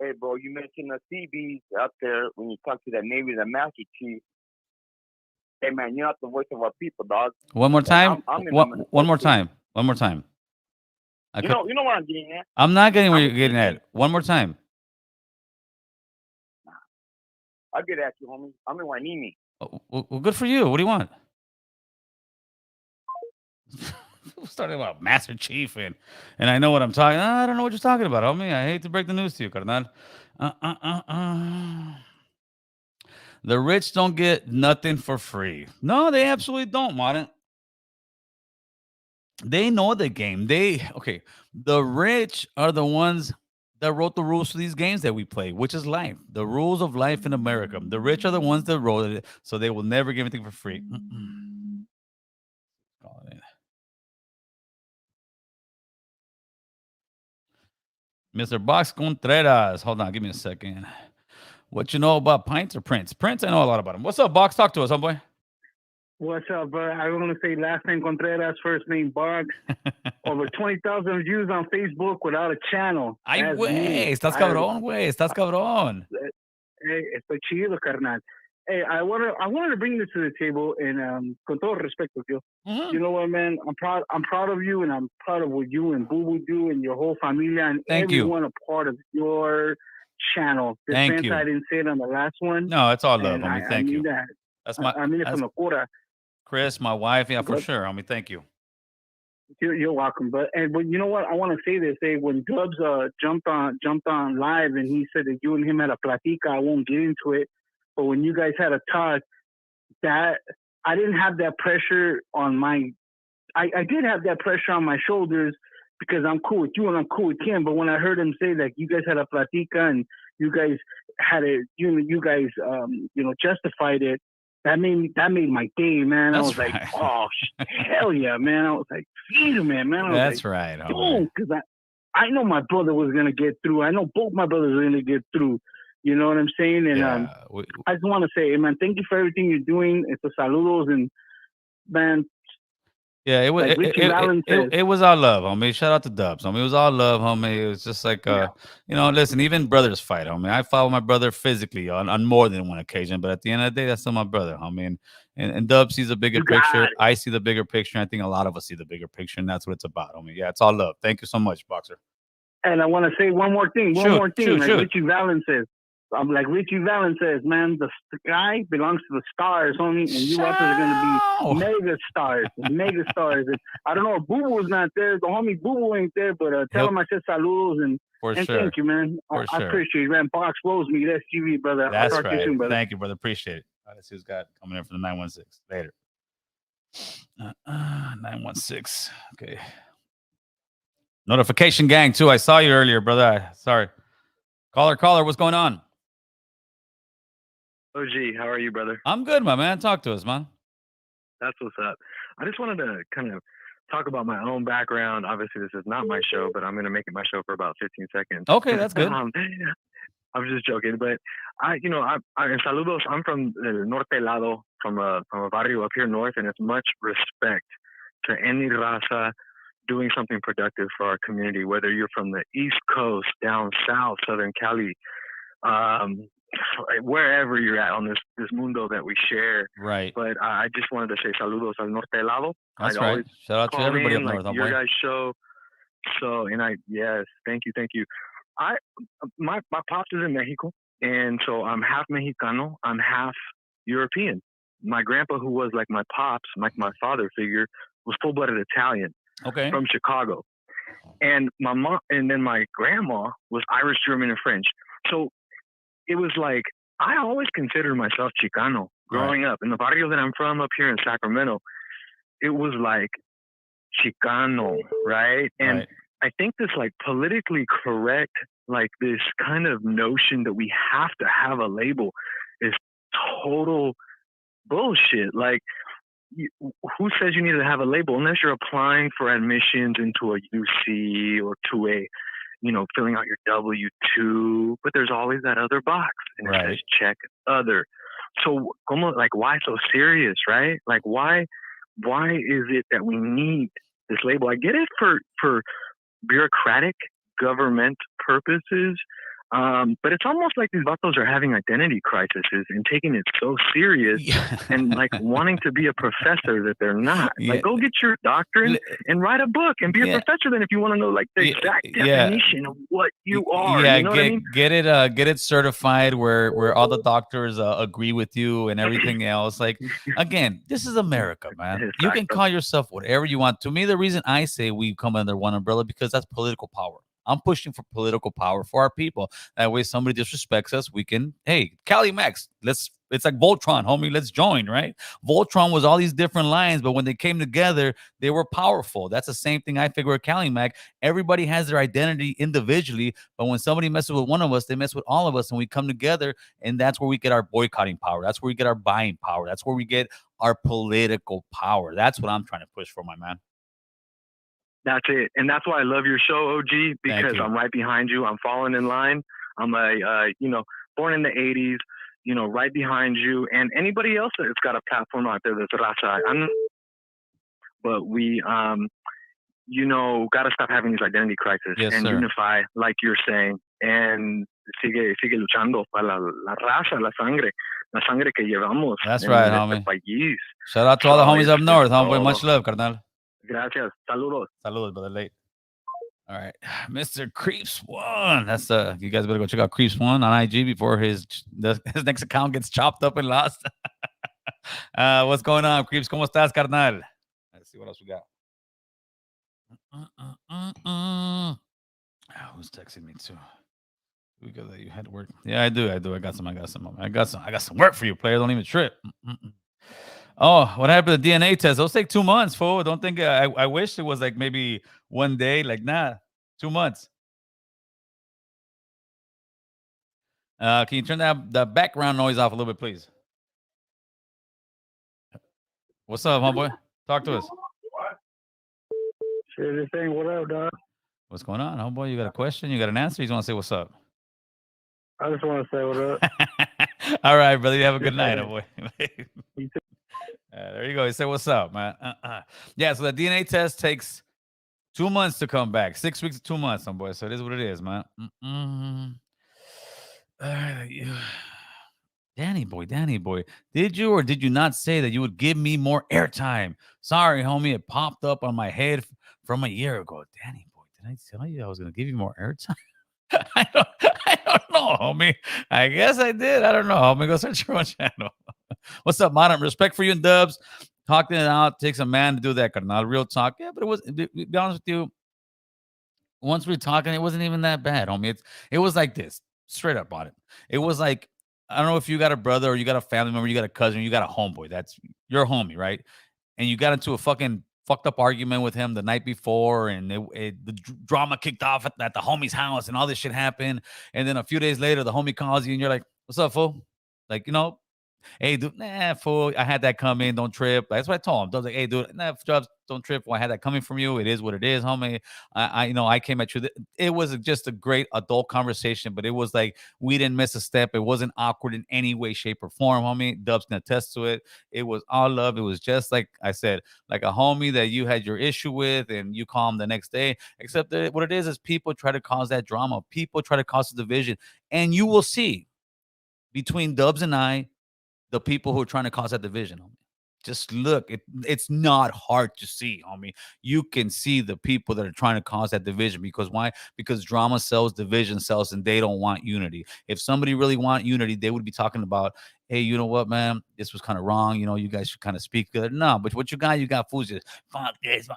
hey, bro, you mentioned the CBs out there when you talk to that Navy, the Master Chief. Hey, man, you're not the voice of our people, dog.
One more time. One more time. One more time.
You know what I'm getting at.
I'm not getting where you're getting at. One more time.
I'll get at you, homie. I'm in Wainimi.
Well, good for you. What do you want? Starting about Master Chief and I know what I'm talking. I don't know what you're talking about, homie. I hate to break the news to you, carnal. The rich don't get nothing for free. No, they absolutely don't, Martin. They know the game. The rich are the ones that wrote the rules for these games that we play, which is life. The rules of life in America. The rich are the ones that wrote it, so they will never give anything for free. Mr. Box Contreras. Hold on, give me a second. What you know about Pints or Prince? Prince, I know a lot about him. What's up, Box? Talk to us, homeboy.
What's up, bro? I want to say last name Contreras, first name Box. Over 20,000 views on Facebook without a channel.
Ay,
That's
güey,
me.
estás cabrón, güey, estás cabrón.
Hey, estoy chido, carnal. Hey, I wanted to bring this to the table, and con todo respeto, yo. You know what, man? I'm proud of you, and I'm proud of what you and Boo Boo do, and your whole familia, and
Thank you.
everyone a part of your channel.
Thank you.
I didn't say it on the last one.
No, it's all love,
and
homie. Thank you.
That.
That's my.
I mean it
that's
from the quarter.
Chris, my wife. Yeah, for sure, homie. Thank you.
You're welcome, but you know what? I want to say this. Hey, when Dubs jumped on live, and he said that you and him had a platica. I won't get into it, but when you guys had a talk, that I didn't have that pressure on my. I did have that pressure on my shoulders because I'm cool with you and I'm cool with him. But when I heard him say that you guys had a platica and you guys had it, you guys justified it. That made my day, man.
That's
I was
right.
like, oh, hell yeah, man. I was like, man.
That's right.
Because I know my brother was going to get through. I know both my brothers are going to get through. You know what I'm saying? And I just want to say, man, thank you for everything you're doing. It's a saludos. And, man,
yeah, it was
like
it was all love, homie. Shout out to Dubs, homie. It was all love, homie. It was just like listen, even brothers fight, homie. I fought with my brother physically on more than one occasion, but at the end of the day, that's still my brother, homie. And Dubs sees a bigger picture. I see the bigger picture. I think a lot of us see the bigger picture, and that's what it's about, homie. Yeah, it's all love. Thank you so much, Boxer.
And I want to say one more thing. Richie Valens says. I'm like Richie Valens says, man, the sky belongs to the stars, homie, and you guys are going to be mega stars. And I don't know if Boo Boo's not there. The homie Boo Boo ain't there, but tell him I said saludos and thank you, man. I appreciate it, man. Box blows me. That's TV, brother.
That's right. Soon, brother. Thank you, brother. Appreciate it. Let's see who's got coming in from the 916. Later. 916. Okay. Notification gang, too. I saw you earlier, brother. Sorry. Caller, what's going on?
OG, how are you, brother?
I'm good, my man. Talk to us, man.
That's what's up. I just wanted to kind of talk about my own background. Obviously, this is not my show, but I'm going to make it my show for about 15 seconds.
Okay, that's good.
I'm just joking, but saludos. I'm from Norte Lado, from a barrio up here north, and it's much respect to any raza doing something productive for our community, whether you're from the East Coast, down south, Southern Cali, wherever you're at on this mundo that we share.
Right.
But I just wanted to say saludos al Norte Lado.
That's right. Shout out to everybody up north.
Your guys' show. So, yes, thank you. My pops is in Mexico, and so I'm half Mexicano. I'm half European. My grandpa, who was like my pops, like my father figure, was full-blooded Italian.
Okay.
From Chicago. And my mom, and then my grandma was Irish, German, and French. So it was like, I always considered myself Chicano growing up. In the barrio that I'm from up here in Sacramento, it was like Chicano, right? And I think this like politically correct, like this kind of notion that we have to have a label is total bullshit. Like, who says you need to have a label unless you're applying for admissions into a UC or to a, filling out your W-2, but there's always that other box and it says check other. So why so serious, right? Like why is it that we need this label? I get it for bureaucratic government purposes, but it's almost like these vatos are having identity crises and taking it so serious and like wanting to be a professor that they're not. Like, go get your doctorate and write a book and be a professor. Then, if you want to know like the exact definition of what you are, you know what I mean?
Get it certified where all the doctors agree with you and everything else. Like, again, this is America, man. Exactly. You can call yourself whatever you want. To me, the reason I say we come under one umbrella because that's political power. I'm pushing for political power for our people. That way, somebody disrespects us, we can, hey, Cali-Mac, it's like Voltron, homie, let's join, right? Voltron was all these different lines, but when they came together, they were powerful. That's the same thing I figure with Cali-Mac. Everybody has their identity individually, but when somebody messes with one of us, they mess with all of us, and we come together, and that's where we get our boycotting power. That's where we get our buying power. That's where we get our political power. That's what I'm trying to push for, my man.
That's it. And that's why I love your show, OG, because I'm right behind you. I'm falling in line. I'm born in the 80s, you know, right behind you, and anybody else that's got a platform out there that's raza. But we, you know, got to stop having these identity crises
Yes,
and
sir.
unify, like you're saying, and sigue luchando para la raza, la sangre que llevamos.
That's right,
este
homie.
país.
Shout out to all the
So
homies up
it's
north, homeboy.
todo.
Much love, carnal.
Gracias. Saludos.
Saludos, brother. Late. All right, Mr. Creeps One. That's you guys better go check out Creeps One on IG before his next account gets chopped up and lost. What's going on, Creeps? ¿Cómo estás, carnal? Let's see what else we got. Who's texting me too? We got that you had to work. Yeah, I do. I got some work for you, player. Don't even trip. Oh, what happened to the DNA test? Those take 2 months, fool. Don't think I wish it was like maybe one day. Like, nah, 2 months. Can you turn the background noise off a little bit, please? What's up, homeboy? Talk to us.
Shit, just saying, what up, dog?
What's going on, homeboy? You got a question? You got an answer? You just want to say what's up?
I just want to say what up.
All right, brother. You have a good night,
Yeah.
homeboy.
You too.
There you go. You say what's up, man. Yeah, so the DNA test takes 2 months to come back. 6 weeks to 2 months, homeboy. So it is what it is, man. Danny boy. Did you or did you not say that you would give me more airtime? Sorry, homie. It popped up on my head from a year ago. Danny boy, did I tell you I was going to give you more airtime? I don't know, homie. I guess I did. I don't know, homie. Go search your own channel. What's up, Modern? Respect for you and Dubs. Talking it out takes a man to do that, carnal. Real talk. Yeah, but it was, to be honest with you, once we were talking, it wasn't even that bad, homie. It was like this, straight up on it. It was like, I don't know if you got a brother or you got a family member, you got a cousin, you got a homeboy. That's your homie, right? And you got into a fucking fucked up argument with him the night before, and the drama kicked off at the homie's house, and all this shit happened. And then a few days later, the homie calls you, and you're like, "What's up, fool?" Like, hey, dude, nah, fool, I had that coming. Don't trip. That's what I told him. I was like, hey, dude, nah, don't trip. Well, I had that coming from you. It is what it is, homie. I came at you. It was just a great adult conversation, but it was like we didn't miss a step. It wasn't awkward in any way, shape, or form, homie. Dubs can attest to it. It was all love. It was just like I said, like a homie that you had your issue with, and you call him the next day. Except that what it is people try to cause that drama. People try to cause the division, and you will see between Dubs and I, the people who are trying to cause that division, homie. Just look, it's not hard to see, homie. You can see the people that are trying to cause that division. Because why? Because drama sells, division sells, and they don't want unity. If somebody really want unity, they would be talking about, hey, you know what, man? This was kind of wrong. You guys should kind of speak good. No, but what you got fools just fuck this.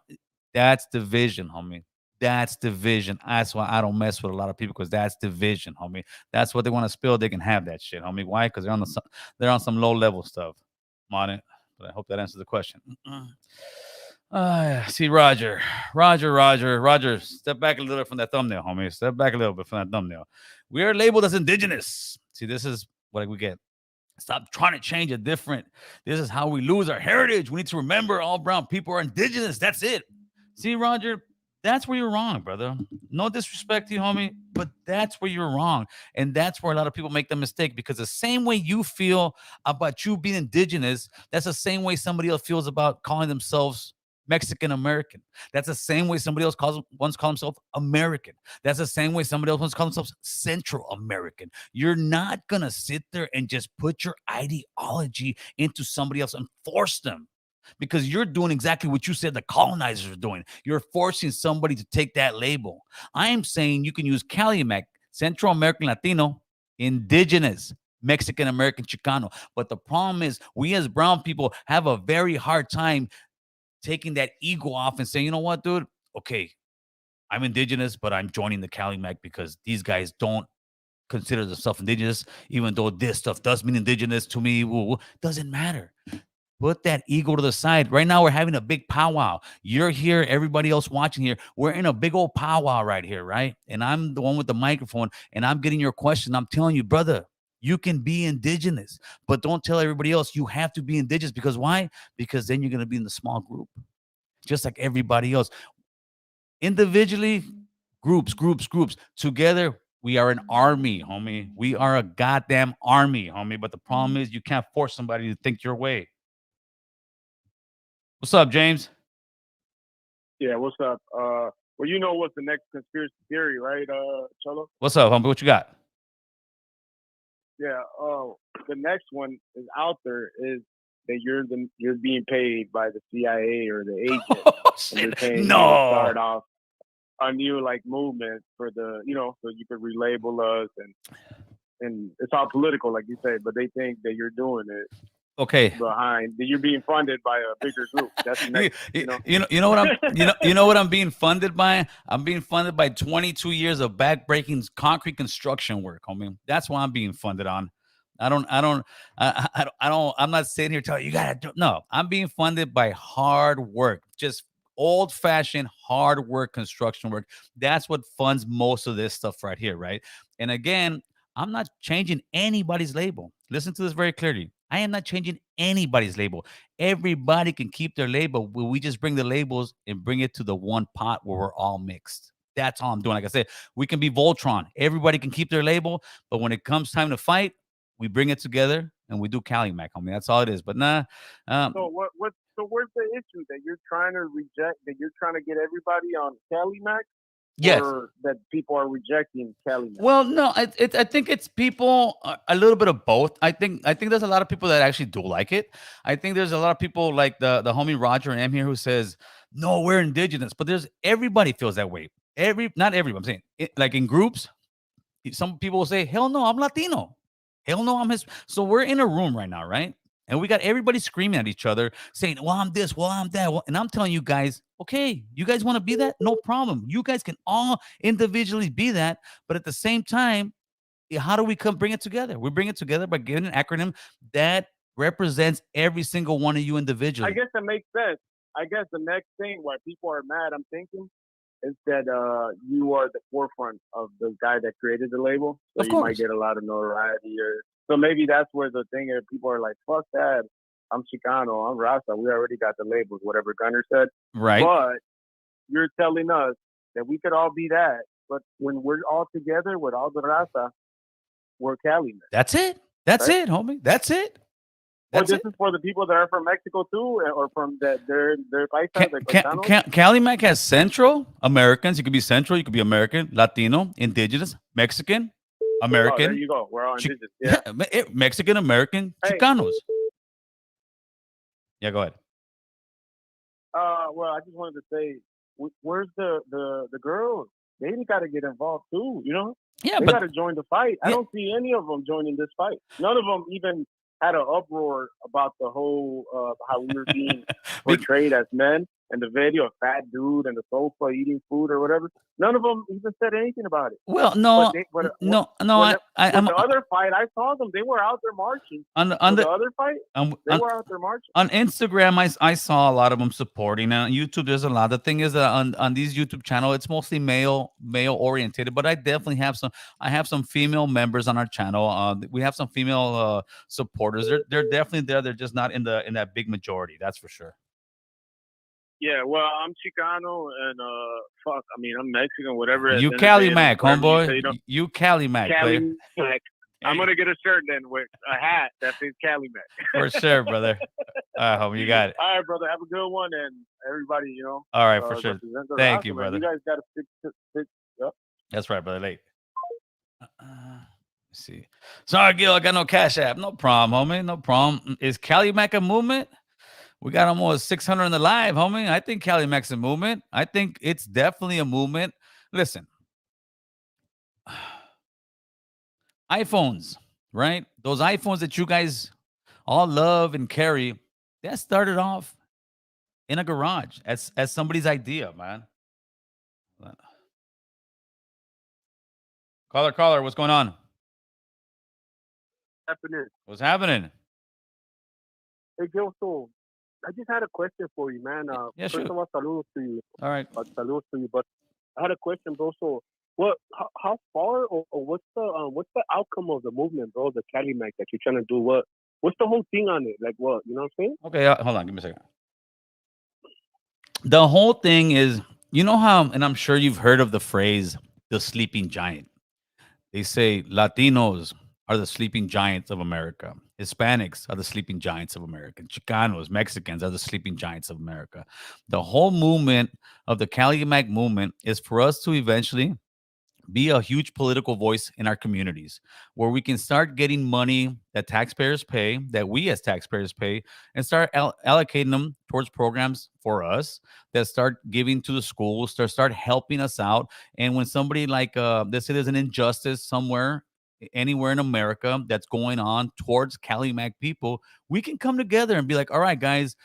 That's division, homie. That's division. That's why I don't mess with a lot of people, because that's division, homie. That's what they want to spill. They can have that shit, homie. Why? Because they're on some low level stuff. I'm on it, but I hope that answers the question. See, Roger. Step back a little bit from that thumbnail, homie. Step back a little bit from that thumbnail. We are labeled as indigenous. See, this is what we get. Stop trying to change it different. This is how we lose our heritage. We need to remember all brown people are indigenous. That's it. See, Roger, that's where you're wrong, brother. No disrespect to you, homie, but that's where you're wrong. And that's where a lot of people make the mistake, because the same way you feel about you being indigenous, that's the same way somebody else feels about calling themselves Mexican American. That's the same way somebody else once called himself American. That's the same way somebody else once called themselves Central American. You're not going to sit there and just put your ideology into somebody else and force them, because you're doing exactly what you said the colonizers are doing. You're forcing somebody to take that label. I am saying you can use Cali-Mac, Central American Latino, Indigenous, Mexican American, Chicano. But the problem is we as brown people have a very hard time taking that ego off and saying, you know what, dude? Okay, I'm indigenous, but I'm joining the Cali-Mac because these guys don't consider themselves indigenous, even though this stuff does mean indigenous to me. Doesn't matter. Put that ego to the side. Right now, we're having a big powwow. You're here. Everybody else watching here. We're in a big old powwow right here, right? And I'm the one with the microphone, and I'm getting your question. I'm telling you, brother, you can be indigenous, but don't tell everybody else you have to be indigenous. Because why? Because then you're going to be in the small group, just like everybody else. Individually, groups. Together, We are an army, homie. We are a goddamn army, homie. But the problem is you can't force somebody to think your way. What's up, James?
Yeah, what's up? Well, you know what's the next conspiracy theory, right, Cholo?
What's up, homie? What you got?
Yeah. The next one is out there is that you're being paid by the CIA or the agent,
Oh,
and they're
shit.
paying you to
No.
start off a new like movement for the, so you could relabel us and it's all political, like you say, but they think that you're doing it
Okay.
behind that you're being funded by a bigger group. That's the next,
You know what I'm you know what I'm being funded by? I'm being funded by 22 years of backbreaking concrete construction work, homie. That's why I'm being funded on. I'm not sitting here telling you gotta do. No, I'm being funded by hard work, just old-fashioned hard work, construction work. That's what funds most of this stuff right here, right? And again, I'm not changing anybody's label. Listen to this very clearly. I am not changing anybody's label. Everybody can keep their label. We just bring the labels and bring it to the one pot where we're all mixed. That's all I'm doing. Like I said, we can be Voltron. Everybody can keep their label, but when it comes time to fight, we bring it together and we do Cali-Mac. I mean, that's all it is. But nah.
So where's the issue that you're trying to reject? That you're trying to get everybody on Cali-Mac?
Yes.
Or that people are rejecting Cali-Mac?
Well, no, I think it's people a little bit of both. I think there's a lot of people that actually do like it. I think there's a lot of people like the homie Roger and M here who says, no, we're indigenous. But there's everybody feels that way. Not everyone. I'm saying like in groups, some people will say, hell no, I'm Latino. Hell no, I'm his. So we're in a room right now, right? And we got everybody screaming at each other, saying, well, I'm this, well, I'm that. And I'm telling you guys, okay, you guys want to be that? No problem. You guys can all individually be that. But at the same time, how do we bring it together? We bring it together by giving an acronym that represents every single one of you individually.
I guess that makes sense. I guess the next thing why people are mad, I'm thinking, is that you are the forefront of the guy that created the label. So
Of
you
course.
might get a lot of notoriety. So maybe that's where the thing is people are like, fuck that. I'm Chicano. I'm Rasta. We already got the labels, whatever Gunner said.
Right.
But you're telling us that we could all be that. But when we're all together with all the Rasta, we're Cali-Mac.
That's it. That's it, homie. That's it.
Well,
That's
this
it.
is for the people that are from Mexico too, or from they're paisas, like Paisanos?
Cali-Mac has Central Americans. You could be Central. You could be American, Latino, Indigenous, Mexican, American.
Oh, there you go. We're all
Chi-
indigenous. Yeah.
Mexican, American,
Hey.
Chicanos. Yeah, go ahead.
Well, I just wanted to say, where's the girls? They got to get involved too.
Yeah,
They
but
got to join the fight. I
Yeah.
don't see any of them joining this fight. None of them even had an uproar about the whole how we were being portrayed as men and the video of fat dude and the sofa eating food or whatever. None of them even said anything about it.
well, no,
But
no.
when
I'm
the other fight, I saw them. They were out there marching.
on the
The other fight, they
on,
were out there marching.
on Instagram. I saw a lot of them supporting. On YouTube, there's a lot. The thing is that on these YouTube channel, it's mostly male orientated. But I definitely have some. I have some female members on our channel. We have some female supporters. They're definitely there. They're just not in that big majority. That's for sure.
Yeah, well, I'm Chicano and fuck. I mean, I'm Mexican, whatever.
You
And
Cali-Mac,
whatever you say,
homeboy. You Cali-Mac, player.
Cali-Mac. I'm gonna get a shirt then with a hat that says Cali-Mac.
For sure, brother. Homie, you got it.
All right, brother. Have a good one, and everybody,
All right, for sure.
represent the
Thank
Rasta,
you,
man.
brother.
You guys got to stick. Yep.
That's right, brother. Late. Let's see. Sorry, Gil. I got no cash app. No problem, homie. No problem. Is Cali-Mac a movement? We got almost 600 in the live, homie. I think Cali-Mac's a movement. I think it's definitely a movement. Listen. iPhones, right? Those iPhones that you guys all love and carry, that started off in a garage as somebody's idea, man. Caller, what's going on?
Happening.
What's happening?
Hey, Joe. So I just had a question for you, man.
Yeah,
First
sure.
of all, saludos to you.
All right.
Saludos to you. But I had a question, bro. So how far or what's the outcome of the movement, bro? The Cali-Mac that you're trying to do. What's the whole thing on it? Like what? You know what I'm saying?
Okay, hold on. Give me a second. The whole thing is, you know how, and I'm sure you've heard of the phrase, the sleeping giant. They say Latinos are the sleeping giants of America. Hispanics are the sleeping giants of America. Chicanos, Mexicans are the sleeping giants of America. The whole movement of the Cali-Mac movement is for us to eventually be a huge political voice in our communities where we can start getting money that taxpayers pay, that we as taxpayers pay, and start allocating them towards programs for us that start giving to the schools, start helping us out. And when somebody like, let's say there's an injustice somewhere, anywhere in America that's going on towards Cali-Mac people, we can come together and be like, all right, guys,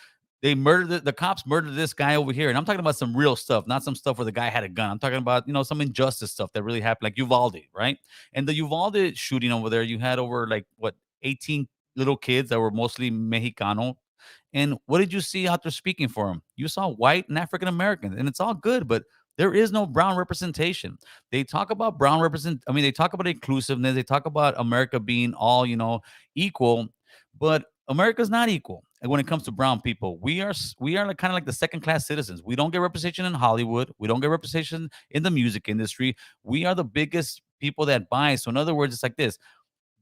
they murdered the cops murdered this guy over here. And I'm talking about some real stuff, not some stuff where the guy had a gun. I'm talking about, some injustice stuff that really happened, like Uvalde, right? And the Uvalde shooting over there, you had over like what 18 little kids that were mostly Mexicano. And what did you see out there speaking for them? You saw white and African Americans, and it's all good, but there is no brown representation. They talk about they talk about inclusiveness, they talk about America being all, equal, but America's not equal. And when it comes to brown people, we are like, kind of like the second class citizens. We don't get representation in Hollywood. We don't get representation in the music industry. We are the biggest people that buy. So in other words, it's like this: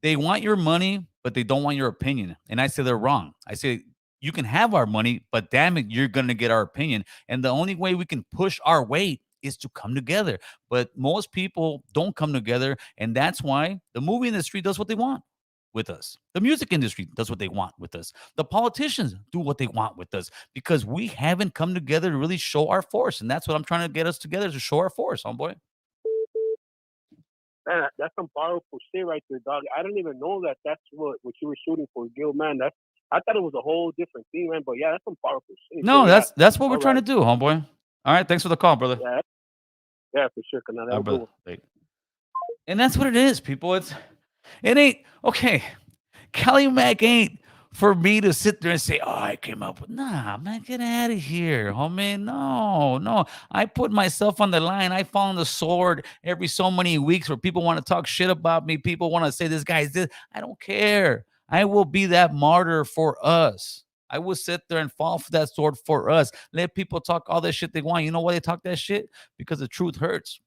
they want your money, but they don't want your opinion. And I say they're wrong. I say you can have our money, but damn it, you're gonna get our opinion. And the only way we can push our weight is to come together. But most people don't come together, and that's why the movie industry does what they want with us. The music industry does what they want with us. The politicians do what they want with us because we haven't come together to really show our force. And that's what I'm trying to get us together to show our force, homeboy.
Man, that's some powerful shit right there, dog. I didn't even know that that's what you were shooting for, Gil, man. I thought it was a whole different thing, man. But yeah, that's some powerful shit.
No,
So, yeah,
that's what we're
all
trying to
right.
do, homeboy. All right, thanks for the call, brother.
Yeah, for sure. Now,
All
that
right,
was
brother.
cool.
Hey. And that's what it is, people. It ain't okay. Cali-Mac ain't for me to sit there and say, "Oh, I came up with." Nah, man, get out of here, homie. No, no. I put myself on the line. I fall on the sword every so many weeks where people want to talk shit about me. People want to say this guy's this. I don't care. I will be that martyr for us. I will sit there and fall for that sword for us. Let people talk all that shit they want. You know why they talk that shit? Because the truth hurts.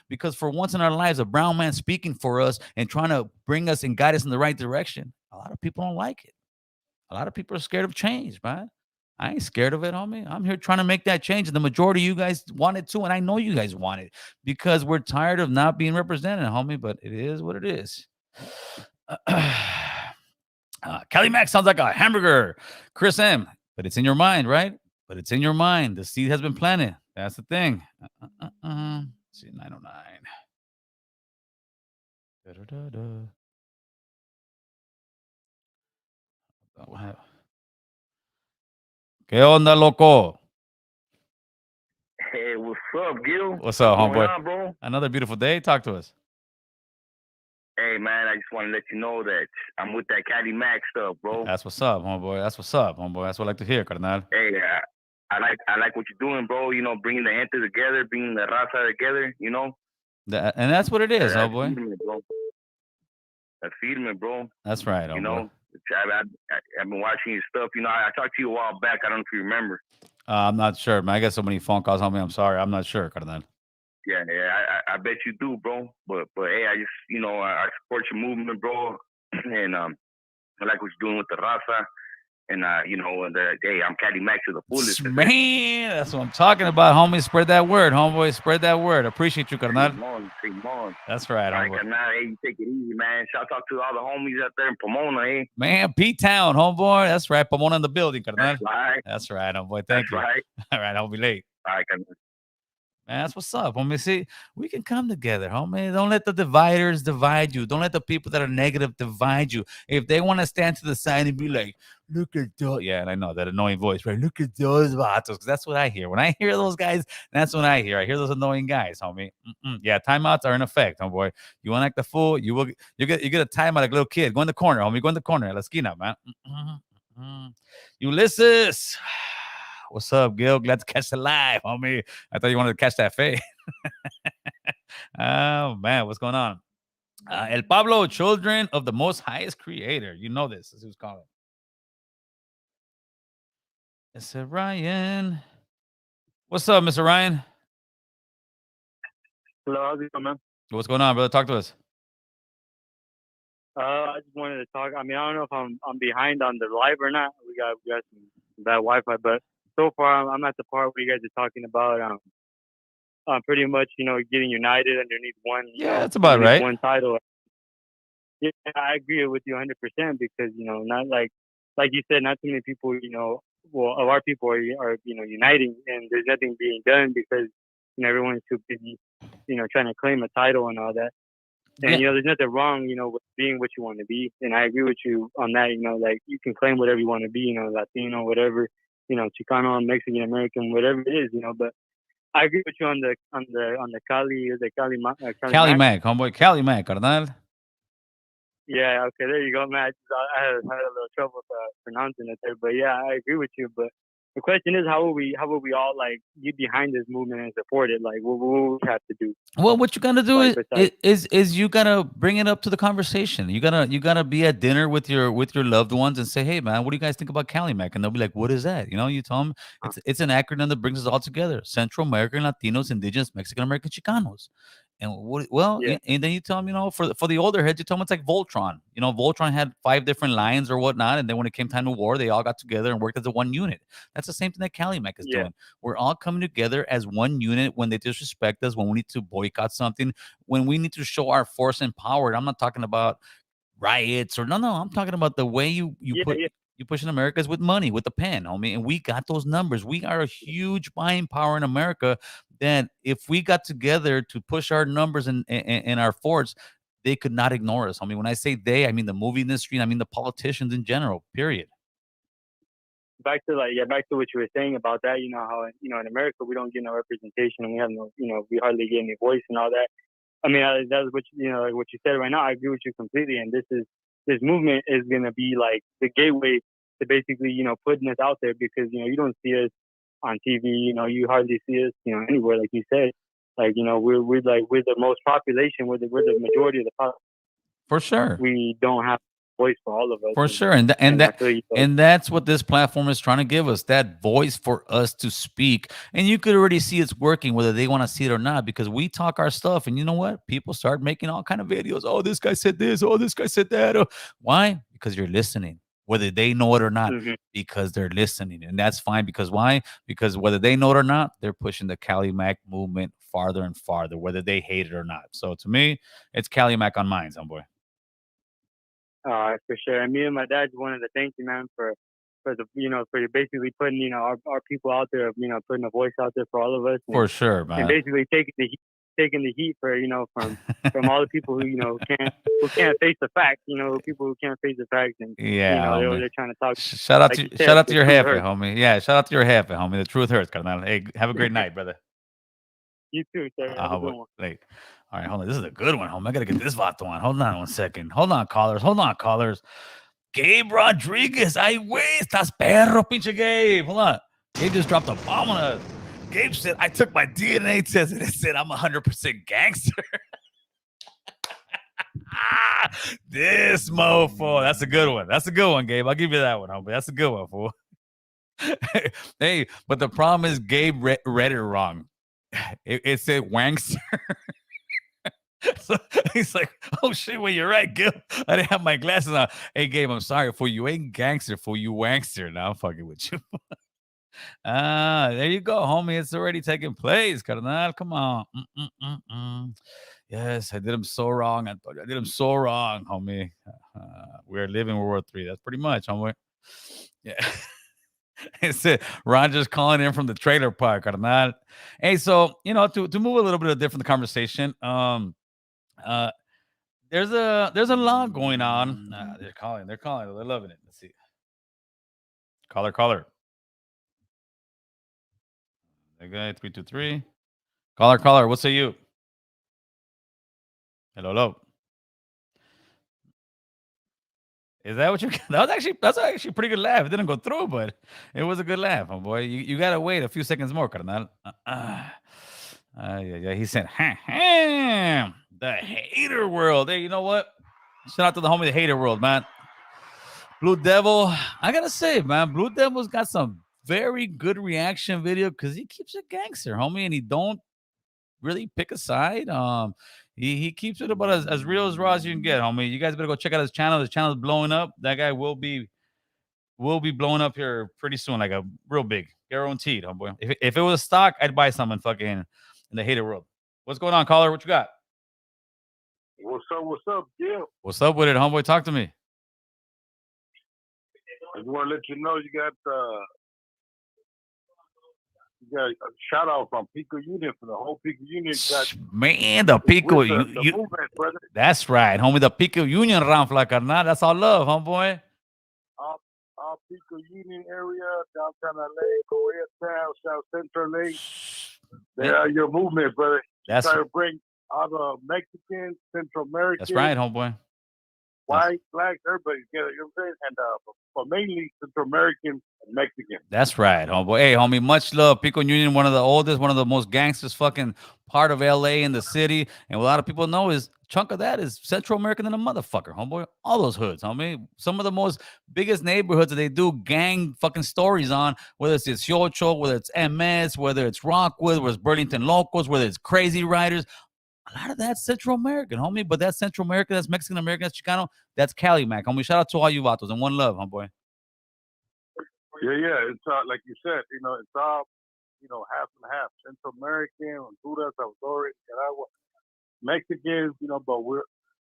Because for once in our lives, a brown man speaking for us and trying to bring us and guide us in the right direction, a lot of people don't like it. A lot of people are scared of change, man. I ain't scared of it, homie. I'm here trying to make that change. And the majority of you guys want it too. And I know you guys want it because we're tired of not being represented, homie. But it is what it is. Cali-Mac sounds like a hamburger. Chris M. But it's in your mind, right? But it's in your mind. The seed has been planted. That's the thing. See, 909. Da-da-da-da. ¿Qué onda, loco?
Hey, what's up, Gil?
What's up,
What's going
homeboy?
on, bro?
Another beautiful day. Talk to us.
Hey, man, I just want to let you know that I'm with that Cali-Mac stuff, bro.
That's what's up, homeboy. That's what's up, homeboy. That's what I like to hear, carnal.
Hey, I like what you're doing, bro. You know, bringing the gente together, bringing the raza together. You know,
And that's what it is,
that's
homeboy.
feeding me, bro. That's feeding me, bro.
That's right,
You
homeboy.
know, I've been watching your stuff. You know, I talked to you a while back. I don't know if you remember.
I'm not sure, man. I get so many phone calls, homie. I'm sorry. I'm not sure, carnal.
Yeah, I bet you do, bro. But hey, I just, you know, I support your movement, bro. And I like what you're doing with the raza. And you know, hey, I'm Cali-Mac to the fullest.
Man, that's what I'm talking about, homie. Spread that word, homeboy. Spread that word. Appreciate you, carnal.
Simon.
That's right,
All right,
homeboy.
carnal. Hey, you take it easy, man. Shout out to all the homies out there in Pomona, eh?
Man, P-Town, homeboy. That's right. Pomona in the building, carnal.
That's right.
That's right, homeboy. Thank you.
Right.
All right, I'll be late.
All right, carnal.
Man, that's what's up, homie. See, we can come together, homie. Don't let the dividers divide you. Don't let the people that are negative divide you. If they want to stand to the side and be like, look at those. Yeah, and I know that annoying voice, right? Look at those vatos. Because that's what I hear. When I hear those guys, that's what I hear. I hear those annoying guys, homie. Yeah, timeouts are in effect, homeboy. You want to act the fool? You get a timeout like a little kid. Go in the corner, homie. Go in the corner. La esquina, man. Ulysses. What's up, Gil? Glad to catch the live, homie. I thought you wanted to catch that fade. Oh, man. What's going on? El Pablo, children of the most highest creator. You know this. This is who's calling. Mr. Ryan. What's up, Mr. Ryan?
Hello, how's it going, man?
What's going on, brother? Talk to us.
I just wanted to talk. I mean, I don't know if I'm behind on the live or not. We got some bad Wi-Fi, but so far I'm at the part where you guys are talking about pretty much getting united underneath one
Yeah, that's about right.
one title. Yeah, I agree with you 100% because not like you said, not too many people well of our people are uniting, and there's nothing being done because everyone's too busy trying to claim a title and all that. And
Yeah.
there's nothing wrong with being what you want to be, and I agree with you on that. Like you can claim whatever you want to be, Latino, whatever, Chicano, Mexican American, whatever it is, but I agree with you on the
Cali-Mac, homeboy. Cali-Mac, carnal.
Yeah, okay, there you go, man. I had a little trouble pronouncing it there, but yeah, I agree with you. But the question is, how will we all like get behind this movement and support it? Like, what will we have to do?
Well, what you gotta do
Like,
is you gotta bring it up to the conversation. You gotta be at dinner with your loved ones and say, hey man, what do you guys think about Cali-Mac? And they'll be like, what is that? You tell them it's an acronym that brings us all together: Central American, Latinos, Indigenous, Mexican American, Chicanos. And
Yeah.
and then you tell them, for the older heads, you tell them it's like Voltron. Voltron had 5 different lines or whatnot, and then when it came time to war, they all got together and worked as a one unit. That's the same thing that Cali-Mac is
Yeah.
doing. We're all coming together as one unit when they disrespect us, when we need to boycott something, when we need to show our force and power. I'm not talking about riots or no. I'm talking about the way you push in America is with money, with the pen, homie. And we got those numbers. We are a huge buying power in America. That if we got together to push our numbers and our force, they could not ignore us, homie. When I say they, I mean the movie industry, and I mean the politicians in general. Period.
Back to what you were saying about that. How in America we don't get no representation, and we have no we hardly get any voice and all that. I mean, that's what like what you said right now. I agree with you completely, and this movement is gonna be like the gateway to basically putting us out there because you don't see us on TV. You hardly see us anywhere, like you said. Like we're the most population. We're the majority of the population.
For sure.
We don't have voice for all of us.
For sure. And that's what this platform is trying to give us, that voice for us to speak. And you could already see it's working, whether they want to see it or not, because we talk our stuff. And you know what? People start making all kind of videos. Oh, this guy said this. Oh, this guy said that. Oh. Why? Because you're listening, whether they know it or not, because they're listening. And that's fine. Because why? Because whether they know it or not, they're pushing the Cali-Mac movement farther and farther, whether they hate it or not. So to me, it's Cali-Mac on mine, homeboy.
For sure. And me and my dad just wanted to thank you, man, for basically putting our people out there, putting a voice out there for all of us. And,
for sure, man.
And basically taking the heat for from all the people who can't face the facts. People who can't face the facts, and they're trying to talk.
Shout out to your jefe, homie. Yeah, shout out to your jefe, homie. The truth hurts, carnal. Hey, have a great night, brother.
You too, sir. Have a good one.
Like, all right, hold on. This is a good one, homie. I gotta get this vato on. Hold on 1 second. Hold on, callers. Gabe Rodriguez. Ay, güey, estás perro, pinche Gabe. Hold on. Gabe just dropped a bomb on us. Gabe said, I took my DNA test and it said I'm 100% gangster. This mofo. That's a good one. That's a good one, Gabe. I'll give you that one, homie. That's a good one, fool. Hey, but the problem is Gabe read it wrong. It said wankster. So he's like, oh shit, well, you're right, Gil. I didn't have my glasses on. Hey, Gabe, I'm sorry, fool. You ain't gangster, fool. You wankster. Now I'm fucking with you. There you go, homie. It's already taking place, carnal. Come on. Yes, I did him so wrong. I did him so wrong, homie. We're living World War III. That's pretty much, homie. Yeah. It's Ron just calling in from the trailer park, carnal. Hey, so to move a little bit of different conversation. There's a lot going on. They're calling. They're loving it. Let's see. Caller. Okay, 323. Caller. What say you? Hello. Is that what you? That's actually a pretty good laugh. It didn't go through, but it was a good laugh, my boy. You gotta wait a few seconds more, carnal. Yeah. He said, the hater world. Hey, you know what? Shout out to the homie, the hater world, man. Blue Devil, I gotta say, man, Blue Devil's got some very good reaction video because he keeps it gangster, homie, and he don't really pick a side. He keeps it about as real as raw as you can get, homie. You guys better go check out his channel. His channel is blowing up. That guy will be blowing up here pretty soon, like a real big, guaranteed, homeboy. If it was stock, I'd buy some in fucking in the hater world. What's going on, caller? What you got?
What's up, Gil?
What's up with it, homeboy? Talk to me.
I just want to let you know you got a shout out from Pico Union for the whole Pico Union.
Man, the Pico,
the movement, brother.
That's right, homie. The Pico Union Ramfla, carnal. That's all love, homeboy.
Our Pico Union area, downtown LA, Koreatown, South Central LA. They are your movement, brother.
That's
try to bring all the Mexicans, Central Americans.
That's right, homeboy.
White, black, everybody together, you know what I'm saying? And but mainly Central American and Mexican.
That's right, homeboy. Hey, homie, much love. Pico Union, one of the oldest, one of the most gangsters fucking part of LA in the city. And what a lot of people know is chunk of that is Central American than a motherfucker, homeboy. All those hoods, homie. Some of the most biggest neighborhoods that they do gang fucking stories on, whether it's 18, whether it's MS, whether it's Rockwood, whether it's Burlington Locals, whether it's Crazy Riders. A lot of that's Central American, homie. But that's Central American, that's Mexican American, that's Chicano, that's Cali-Mac, homie. Shout out to all you vatos and one love, homeboy.
Yeah. It's like you said, it's all, half and half. Central American, Honduras, Salvador, Nicaragua, Mexicans, but we're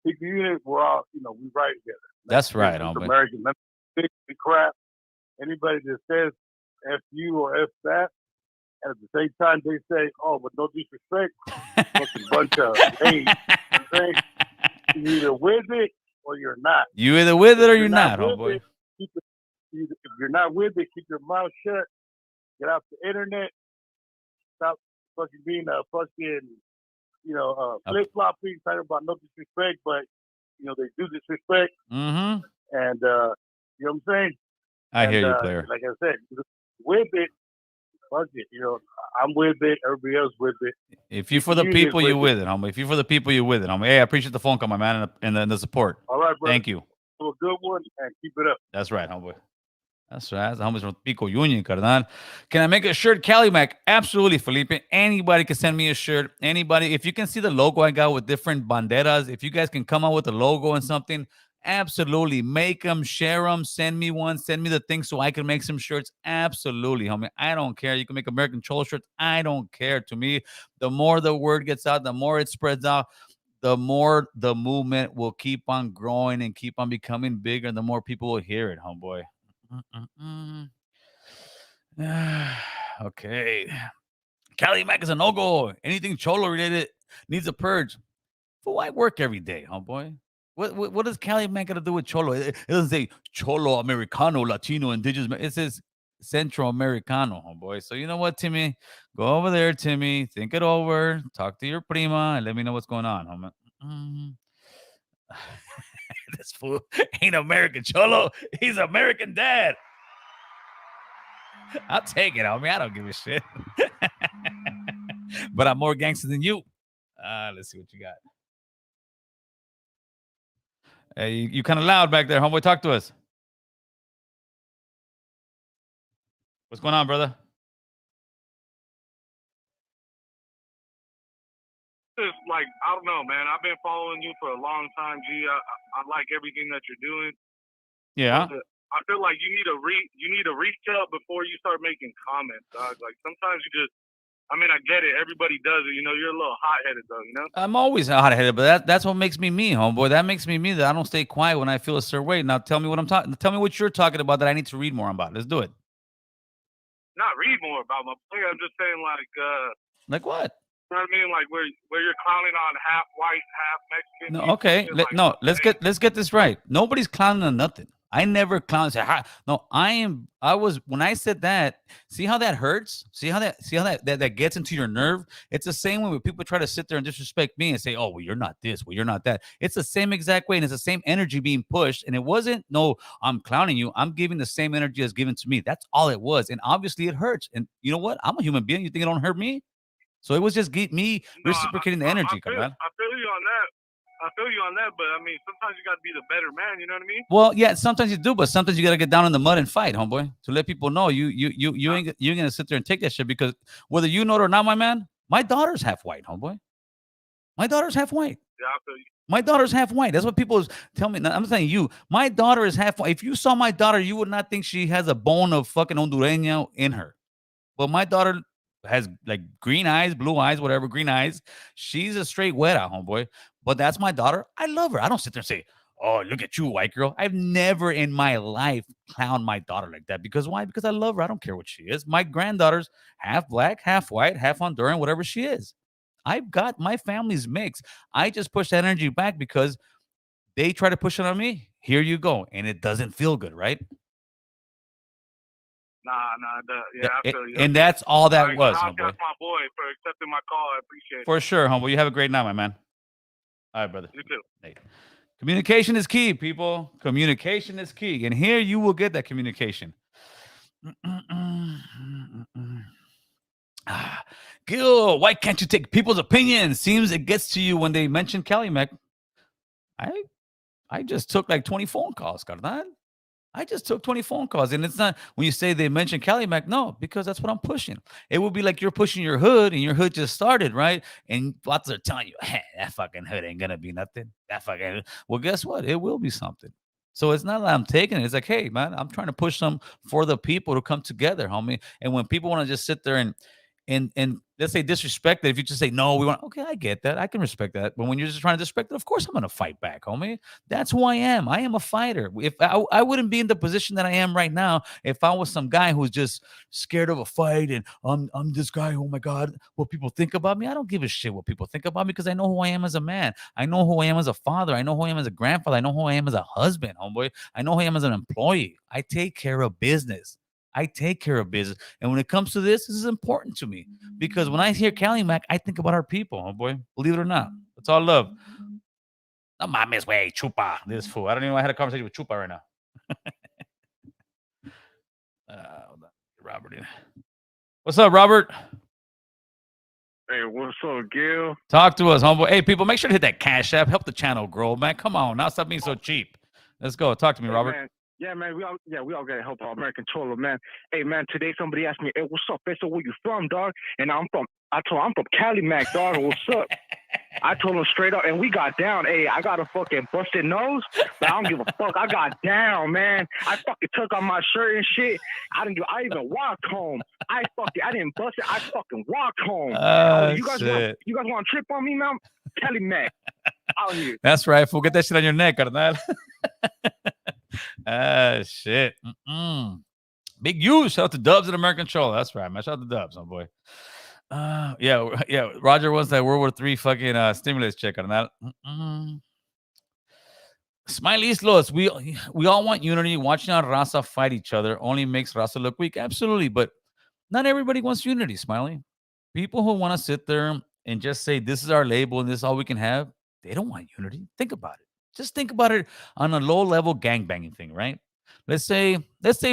Pico Unit, we're all, we ride together.
That's right, homie.
American, big crap. Anybody that says F you or F that, and at the same time they say, oh, but no disrespect, fucking bunch of hate. You're either with it or you're not.
You either with it or you're not, homeboy.
If you're not with it, keep your mouth shut. Get off the internet. Stop fucking being a fucking, flip flopping, talking about no disrespect, but they do disrespect.
Mm-hmm.
And you know what I'm saying?
I hear you, player.
Like I said, with it, fuck it. I'm with it. Everybody else with it.
If you for the people, you with it, homie. If you for the people, you with it, homie. Hey, I appreciate the phone call, my man, and the support.
All right, bro.
Thank you.
Have a good one and keep it up.
That's right, homeboy. That's right. That's the homies from Pico Union, carnal. Can I make a shirt, Cali-Mac? Absolutely, Felipe. Anybody can send me a shirt. Anybody. If you can see the logo I got with different banderas, if you guys can come out with the logo and something, absolutely. Make them, share them, send me one, send me the thing so I can make some shirts. Absolutely, homie. I don't care. You can make American Cholo shirts. I don't care. To me, the more the word gets out, the more it spreads out, the more the movement will keep on growing and keep on becoming bigger, and the more people will hear it, homeboy. Okay. Cali-Mac is a no-go. Anything Cholo related needs a purge. For why work every day, homeboy? What does Cali-Mac got to do with Cholo? It doesn't say Cholo, Americano, Latino, Indigenous. It says Central Americano, homeboy. So you know what, Timmy? Go over there, Timmy. Think it over. Talk to your prima and let me know what's going on, homie. This fool ain't American Cholo. He's American dad. I'll take it, homie. I don't give a shit. But I'm more gangster than you. Let's see what you got. Hey, you kind of loud back there, homeboy. Talk to us. What's going on, brother?
Just like, I don't know, man. I've been following you for a long time, G. I like everything that you're doing.
Yeah.
I feel like you need to reach out before you start making comments, dog. Like sometimes you just, I get it. Everybody does it. You're a little hot-headed, though,
I'm always hot-headed, but that's what makes me me, homeboy. That makes me me, that I don't stay quiet when I feel a certain way. Now tell me what I'm talking. Tell me what you're talking about that I need to read more about. Let's do it.
Not read more about my player. I'm just saying,
like what?
You know what I mean? Like where you're clowning on half white, half Mexican.
No, okay. Let's get this right. Nobody's clowning on nothing. I never clown. Say, no, I was when I said that. See how that hurts? See how that gets into your nerve? It's the same way when people try to sit there and disrespect me and say, "Oh, well, you're not this. Well, you're not that." It's the same exact way, and it's the same energy being pushed. And it wasn't, no, I'm clowning you. I'm giving the same energy as given to me. That's all it was. And obviously, it hurts. And you know what? I'm a human being. You think it don't hurt me? So it was just me reciprocating the energy,
I feel you on that, but sometimes you got to be the better man. You know what I mean?
Well, yeah, sometimes you do, but sometimes you got to get down in the mud and fight, homeboy, to let people know you ain't gonna sit there and take that shit, because whether you know it or not, my man, my daughter's half white, homeboy. My daughter's half white.
Yeah, I feel you.
My daughter's half white. That's what people tell me. I'm saying you. My daughter is half white. If you saw my daughter, you would not think she has a bone of fucking Hondureño in her. But my daughter has like green eyes, blue eyes, whatever, green eyes. She's a straight weta, homeboy. But that's my daughter. I love her. I don't sit there and say, "Oh, look at you, white girl." I've never in my life clowned my daughter like that. Because why? Because I love her. I don't care what she is. My granddaughter's half black, half white, half Honduran, whatever she is. I've got my family's mix. I just push that energy back because they try to push it on me. Here you go. And it doesn't feel good, right?
Yeah, I feel you.
And that's all that
Right,
was,
shout
homeboy.
out my boy for accepting my call. I appreciate it.
For sure, homeboy. You have a great night, my man. All right, brother.
You too.
Hey. Communication is key, people. Communication is key. And here you will get that communication. Gil, why can't you take people's opinions? Seems it gets to you when they mention Cali-Mac. I just took like 20 phone calls, carnal. I just took 20 phone calls. And it's not when you say they mention Cali-Mac, no, because that's what I'm pushing. It would be like you're pushing your hood and your hood just started, right? And lots are telling you, hey, that fucking hood ain't gonna be nothing. That fucking well, guess what? It will be something. So it's not like I'm taking it. It's like, hey, man, I'm trying to push some for the people to come together, homie. And when people want to just sit there and let's say disrespect it, if you just say no, we want okay, I get that. I can respect that. But when you're just trying to disrespect it, of course I'm gonna fight back, homie. That's who I am. I am a fighter. If I wouldn't be in the position that I am right now if I was some guy who's just scared of a fight and I'm this guy, oh my God, what people think about me. I don't give a shit what people think about me because I know who I am as a man. I know who I am as a father. I know who I am as a grandfather. I know who I am as a husband, homeboy. I know who I am as an employee. I take care of business. I take care of business. And when it comes to this is important to me because when I hear Cali-Mac, I think about our people, homeboy. Believe it or not. It's all love. No mames, way, Chupa. This fool. I don't even know I had a conversation with Chupa right now. Robert. What's up, Robert?
Hey, what's up, Gil?
Talk to us, homeboy. Hey, people, make sure to hit that Cash App. Help the channel grow, man. Come on. Now stop being so cheap. Let's go. Talk to me, Robert.
Man. Yeah, man, we all gotta help our American Cholo, man. Hey, man, today somebody asked me, hey, what's up, Peso? Where you from, dog? And I told him I'm from Cali-Mac, dog. What's up? I told him straight up, and we got down. Hey, I got a fucking busted nose, but I don't give a fuck. I got down, man. I fucking took off my shirt and shit. I even walked home. I didn't bust it. I fucking walked home. You guys want to trip on me, man? Cali-Mac out here.
That's right, fool. Get that shit on your neck, carnal. Shit. Big U. Shout out to Dubs and American Cholo. That's right, man. Shout out to Dubs, my boy. Yeah. Roger wants that World War III fucking stimulus check on that. Smiley Islos, we all want unity. Watching our Raza fight each other only makes Raza look weak. Absolutely, but not everybody wants unity, Smiley. People who want to sit there and just say this is our label and this is all we can have, they don't want unity. Think about it. Just think about it on a low-level gangbanging thing, right? Let's say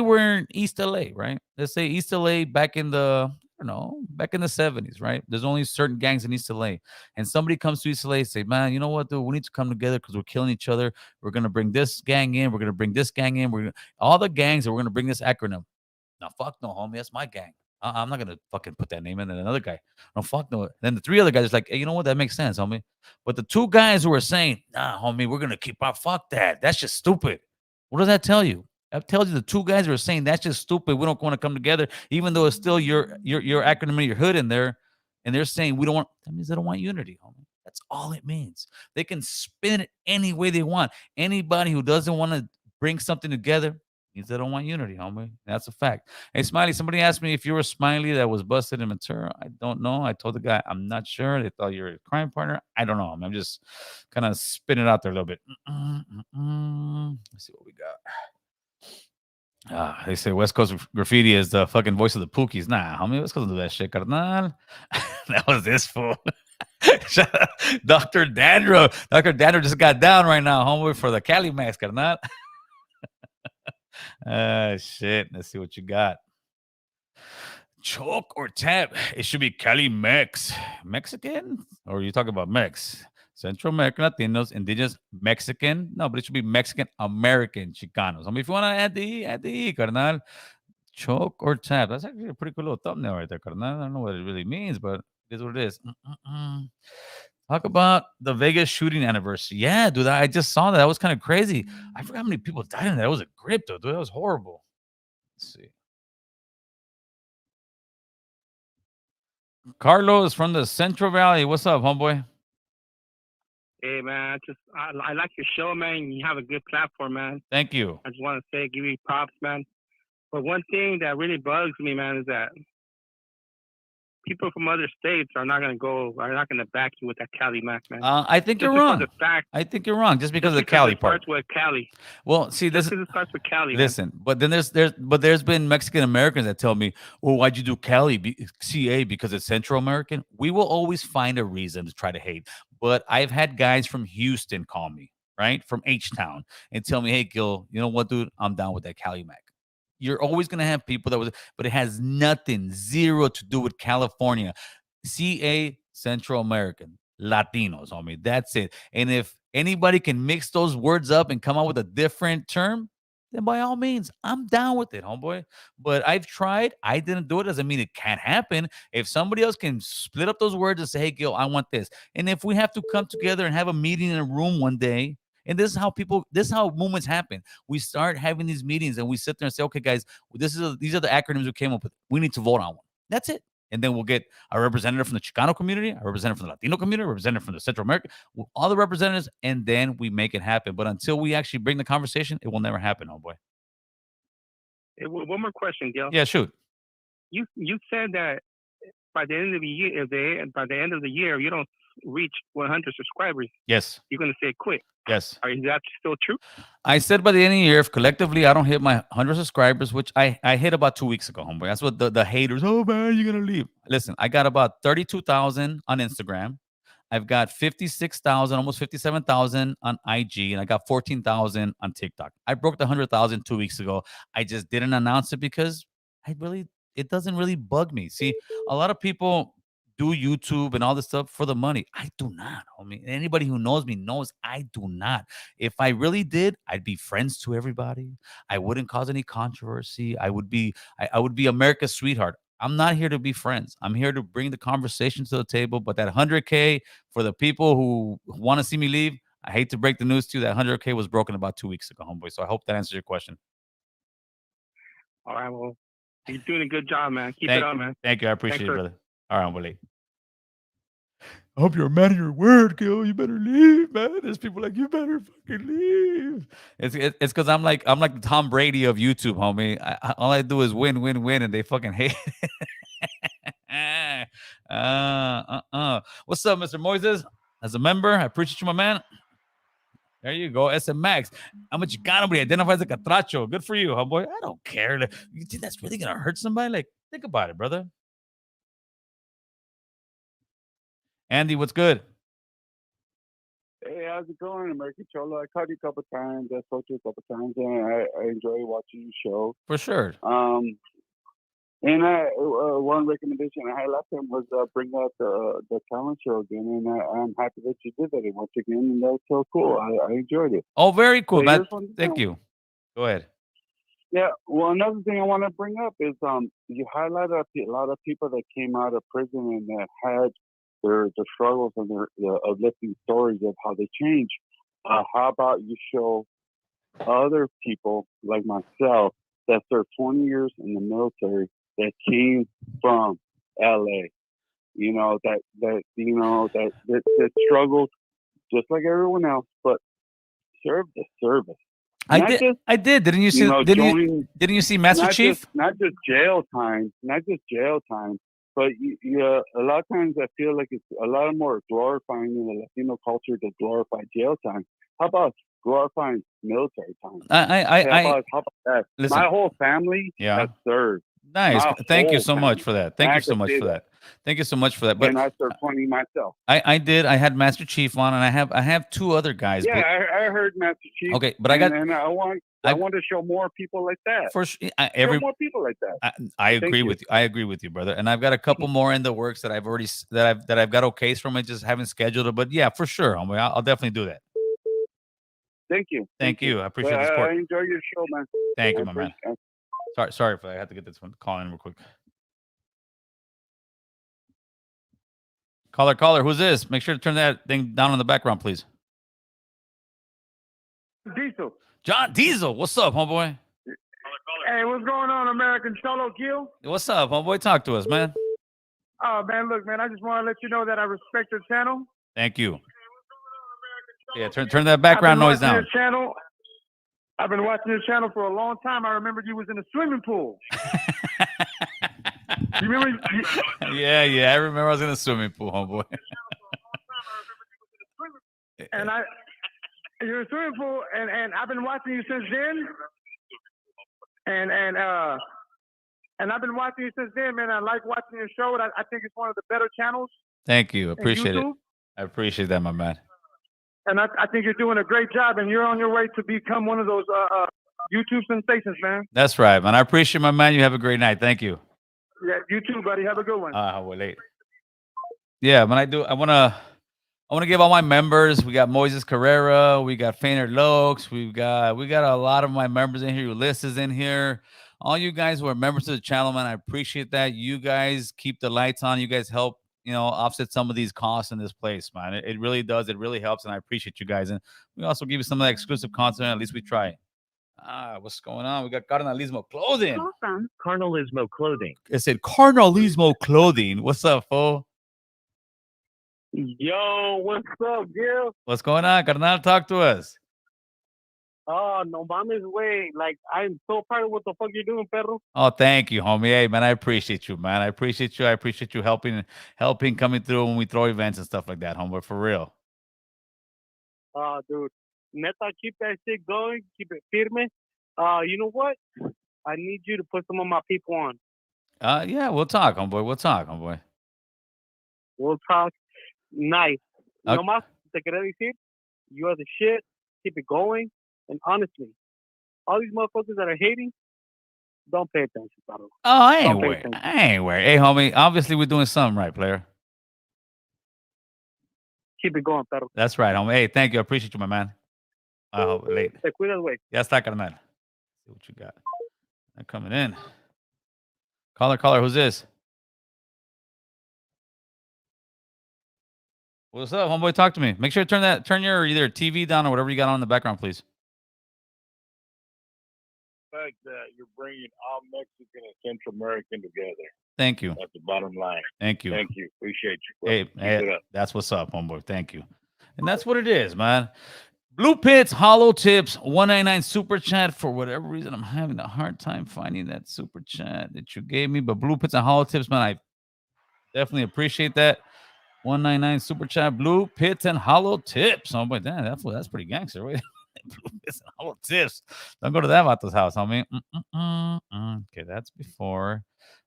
we're in East LA, right? Let's say East LA back in the 70s, right? There's only certain gangs in East LA. And somebody comes to East LA and say, man, you know what, dude? We need to come together because we're killing each other. We're going to bring this gang in. We're going to bring this gang in. All the gangs, and we're going to bring this acronym. Now, fuck no, homie. That's my gang. I'm not going to fucking put that name in. And another guy, no, fuck no. Then the three other guys are like, hey, you know what? That makes sense, homie. But the two guys who are saying, nah, homie, we're going to keep our fuck that. That's just stupid. What does that tell you? That tells you the two guys who are saying that's just stupid. We don't want to come together, even though it's still your acronym and your hood in there. And they're saying we don't want, that means they don't want unity, homie. That's all it means. They can spin it any way they want. Anybody who doesn't want to bring something together means they don't want unity, homie. That's a fact. Hey, Smiley, somebody asked me if you were Smiley that was busted in Ventura. I don't know. I told the guy, I'm not sure. They thought you were a crime partner. I don't know. I'm just kind of spinning it out there a little bit. Let's see what we got. They say West Coast Graffiti is the fucking voice of the Pookies. Nah, homie, West Coast do that shit, carnal. That was this fool. Dr. Dandro. Dr. Dandro just got down right now, homie, for the Cali-Mac, carnal. Shit. Let's see what you got. Choke or tap? It should be Cali-Mac. Mexican? Or are you talking about Mex? Central American Latinos, Indigenous, Mexican. No, but it should be Mexican American Chicanos. I mean, if you want to add the E, carnal. Choke or tap. That's actually a pretty cool little thumbnail right there, carnal. I don't know what it really means, but it is what it is. Talk about the Vegas shooting anniversary. Yeah, dude, I just saw that. That was kind of crazy. I forgot how many people died in that. That was a grip, though, dude. That was horrible. Let's see. Carlos from the Central Valley. What's up, homeboy?
Hey man, I like your show, man. You have a good platform, man.
Thank you.
I just want to say, give you props, man. But one thing that really bugs me, man, is that people from other states are not going to back you with that Cali-Mac, man.
I think you're wrong. I think you're wrong. Just because of the Cali part.
It starts with Cali.
Well, see, this
it starts with Cali.
Listen, man. But then there's been Mexican Americans that tell me, "Oh, why'd you do CA because it's Central American?" We will always find a reason to try to hate. But I've had guys from Houston call me, right, from H-Town, and tell me, "Hey, Gil, you know what, dude? I'm down with that Cali-Mac." You're always gonna have people but it has nothing, zero to do with California. CA, Central American, Latinos, homie. That's it. And if anybody can mix those words up and come up with a different term, then by all means, I'm down with it, homeboy. But I've tried. I didn't do it. Doesn't mean it can't happen. If somebody else can split up those words and say, "Hey, Gil, I want this," and if we have to come together and have a meeting in a room one day, and this is how movements happen. We start having these meetings and we sit there and say, "Okay, guys, these are the acronyms we came up with. We need to vote on one." That's it. And then we'll get a representative from the Chicano community, a representative from the Latino community, a representative from the Central America, all the representatives, and then we make it happen. But until we actually bring the conversation, it will never happen, homeboy.
Hey, one more question, Gil.
Yeah, shoot.
You said that by the end of the year, if you don't reach 100 subscribers,
yes,
you're going to say quit.
Yes.
Is that still true?
I said by the end of the year, if collectively I don't hit my 100 subscribers, which I hit about 2 weeks ago, homeboy. That's what the haters, "Oh, man, you're going to leave." Listen, I got about 32,000 on Instagram. I've got 56,000, almost 57,000 on IG, and I got 14,000 on TikTok. I broke the 100,000 2 weeks ago. I just didn't announce it because it doesn't really bug me. See, a lot of people do YouTube and all this stuff for the money. I do not, homie. Anybody who knows me knows I do not. If I really did, I'd be friends to everybody. I wouldn't cause any controversy. I would be America's sweetheart. I'm not here to be friends. I'm here to bring the conversation to the table. But that 100K for the people who want to see me leave, I hate to break the news to you, that 100K was broken about 2 weeks ago, homeboy. So I hope that answers your question.
All right, well, you're doing a good job, man. Keep it up, man.
Thank you. I appreciate it, brother. All right, Willie. I hope you're a man of your word, Gil. You better leave, man. There's people like, you better fucking leave. It's because I'm like the Tom Brady of YouTube, homie. All I do is win, and they fucking hate it. What's up, Mr. Moises? As a member, I appreciate you, my man. There you go, SM Max. I'm a Chicano, but he identifies like a tracho. Good for you, homeboy. I don't care. You think that's really gonna hurt somebody? Like, think about it, brother. Andy, what's good?
Hey, how's it going, American Cholo? I called you a couple times. I spoke to you a couple times, and I enjoy watching your show.
For sure.
And one recommendation I had last time was bring out the talent show again, and I'm happy that you did that once again, and that's so cool. I enjoyed it.
Oh, very cool, man. Thank you. Go ahead.
Yeah, well, another thing I want to bring up is you highlighted a lot of people that came out of prison and that had their struggles and their uplifting stories of how they changed. How about you show other people like myself that served 20 years in the military that came from LA, that struggled just like everyone else, but served the service.
I did. Didn't you see? Didn't you see Master Chief?
Not just jail time, but a lot of times I feel like it's a lot more glorifying in the Latino culture to glorify jail time. How about glorifying military time? How about that?
Listen,
my whole family has served.
Nice. Thank you so much for that. Thank you so much for that. Thank you so much for that. But
and I served 20 myself.
I did. I had Master Chief on, and I have two other guys.
Yeah, I heard Master Chief.
Okay, but I
want to show more people like that.
For sure,
more people like that.
I agree with you. I agree with you, brother. And I've got a couple more in the works that I've already that I've got okays from. I just haven't scheduled it. But yeah, for sure, I'll definitely do that.
Thank you.
Thank you. I appreciate the support.
I enjoy your show, man.
Thank you, my man. Sorry if I had to get this one call in real quick. Caller, who's this? Make sure to turn that thing down in the background, please.
Diesel.
John Diesel, what's up, homeboy?
Hey, what's going on, American Cholo Gil?
What's up, homeboy? Talk to us, man.
Oh, man, look, man, I just want to let you know that I respect your channel.
Thank you. Yeah, turn that background noise down.
I've been watching your channel for a long time. I remember you was in a swimming pool. You remember?
Yeah, I remember I was in a swimming pool, homeboy.
And you're in a swimming pool, and I've been watching you since then. And I've been watching you since then, man. I like watching your show. I think it's one of the better channels.
Thank you. Appreciate it.
YouTube.
I appreciate that, my man.
And I think you're doing a great job, and you're on your way to become one of those YouTube sensations, man.
That's right, man. I appreciate my man. You have a great night. Thank you.
Yeah, you too, buddy. Have a good one.
We're late. Yeah, man. I wanna give all my members. We got Moises Carrera. We got Fainer Lokes. We got a lot of my members in here. Ulysses in here. All you guys who are members of the channel, man, I appreciate that. You guys keep the lights on. You guys help, offset some of these costs in this place, man. It really does. It really helps, and I appreciate you guys. And we also give you some of that exclusive content. At least we try. What's going on? We got Carnalismo Clothing.
Awesome. Carnalismo Clothing.
It said Carnalismo Clothing. What's up, fool?
Yo, what's up, Gil?
What's going on, carnal? Talk to us.
Oh, no mames, way. Like, I'm so proud of what the fuck you're doing, perro.
Oh, thank you, homie. Hey, man, I appreciate you, man. I appreciate you. I appreciate you helping coming through when we throw events and stuff like that, homeboy, for real.
Oh, dude. Neta, keep that shit going. Keep it firme. You know what? I need you to put some of my people on.
Yeah, we'll talk, homeboy.
We'll talk. Nice.
Okay.
No más te quería decir, you are the shit. Keep it going. And honestly, all these motherfuckers that are hating, don't pay attention, bro.
Oh, I ain't worried. Hey, homie, obviously we're doing something right, player.
Keep it going, perro.
That's right, homie. Hey, thank you. I appreciate you, my man. Late.
Te cuidas, güey.
Ya está, carnal. See what you got. They're coming in. Caller, who's this? What's up, homeboy? Talk to me. Make sure to turn your either TV down or whatever you got on in the background, please.
Fact that you're bringing all Mexican and Central American together.
Thank you.
That's the bottom line.
Thank you.
Thank you. Appreciate you. Bro. Keep
Hey,
it up.
that's what's up, homeboy. Thank you. And that's what it is, man. Blue Pits, Hollow Tips, 199 super chat. For whatever reason, I'm having a hard time finding that super chat that you gave me. But Blue Pits and Hollow Tips, man, I definitely appreciate that. 199 super chat, Blue Pits and Hollow Tips. Oh, but damn, that's pretty gangster, right? Blue Pits and Hollow Tips. Don't go to that vato's house, homie. Okay, that's before.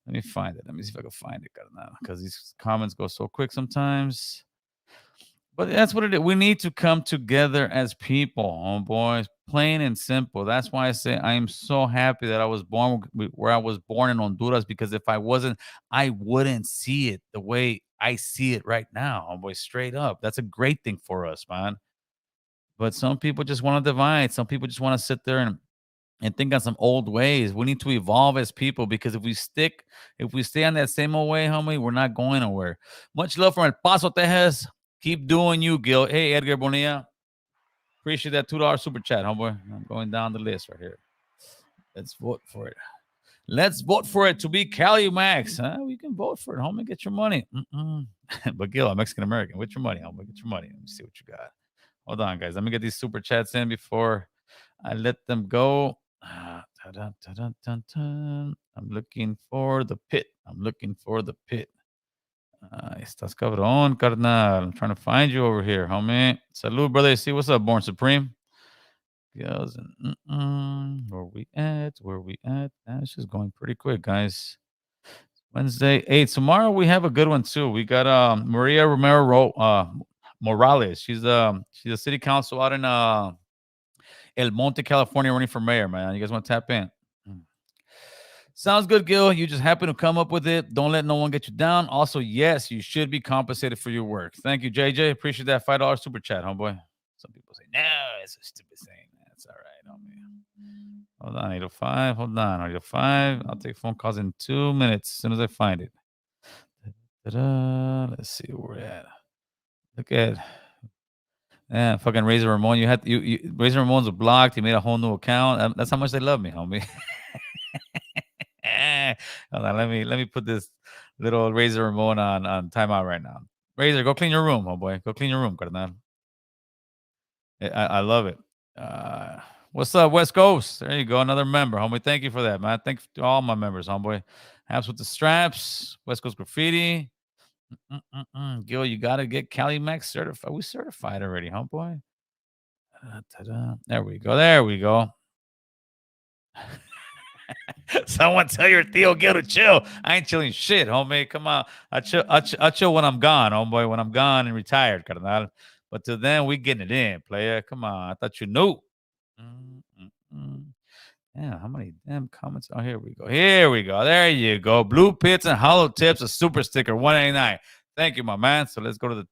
Let me find it. Let me see if I can find it now, because these comments go so quick sometimes. But that's what it is. We need to come together as people, homeboys. Plain and simple. That's why I say I am so happy that I was born where I was born in Honduras, because if I wasn't, I wouldn't see it the way I see it right now, homeboy. Straight up. That's a great thing for us, man. But some people just want to divide. Some people just want to sit there and think on some old ways. We need to evolve as people, because if we stay on that same old way, homie, we're not going nowhere. Much love from El Paso, Texas. Keep doing you, Gil. Hey, Edgar Bonilla. Appreciate that $2 super chat, homeboy. I'm going down the list right here. Let's vote for it. Let's vote for it to be Cali-Mac. We can vote for it, homie. Get your money. But Gil, I'm Mexican-American. Get your money, homie. Get your money. Let me see what you got. Hold on, guys. Let me get these super chats in before I let them go. I'm looking for the pit. Estás cabrón, carnal. I'm trying to find you over here, homie. Salud, brother. See what's up, Born Supreme. Goes and where we at? That's just going pretty quick, guys. Wednesday 8. Tomorrow we have a good one too. We got Maria Romero Morales. She's a city council out in El Monte, California, running for mayor, man. You guys want to tap in? Sounds good, Gil. You just happen to come up with it. Don't let no one get you down. Also, yes, you should be compensated for your work. Thank you, JJ. Appreciate that $5 super chat, homeboy. Some people say, no, it's a stupid saying. That's all right, homie. Hold on, 805. Hold on, 805. I'll take phone calls in 2 minutes as soon as I find it. Let's see where we're at. Look at fucking Razor Ramon. You Razor Ramon's blocked. He made a whole new account. That's how much they love me, homie. Hold on, let me put this little Razor Ramon on timeout right now. Razor, go clean your room, homeboy. Go clean your room, carnal. I love it. What's up, West Coast? There you go, another member, homie. Thank you for that, man. Thanks to all my members, homeboy. Haps with the straps, West Coast Graffiti. Gil, you gotta get Cali-Mac certified. We certified already, homeboy. There we go. There we go. Someone tell your Theo Gil to chill. I ain't chilling shit, homie. Come on. I chill when I'm gone, homeboy. When I'm gone and retired, carnal. But till then, we getting it in, player. Come on. I thought you knew. Yeah, how many damn comments? Oh, here we go. Here we go. There you go. Blue Pits and Hollow Tips, a super sticker, 189. Thank you, my man. So let's go to the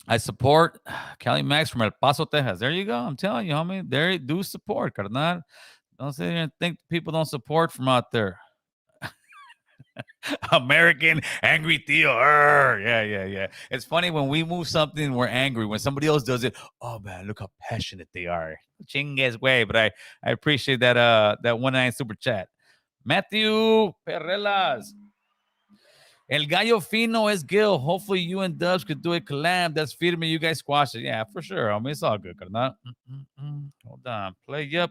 I support Cali-Max from El Paso, Texas. There you go. I'm telling you, homie. There you do support, carnal. Don't sit here and think people don't support from out there. American angry Theo. Yeah. It's funny when we move something, we're angry. When somebody else does it, oh man, look how passionate they are. Chingues way, but I appreciate that 1-9 super chat. Matthew Perrelas. El Gallo Fino es Gil. Hopefully you and Dubs could do a collab. That's feeding me. You guys squash it. Yeah, for sure. I mean, it's all good, carnal. Hold on. Play ya.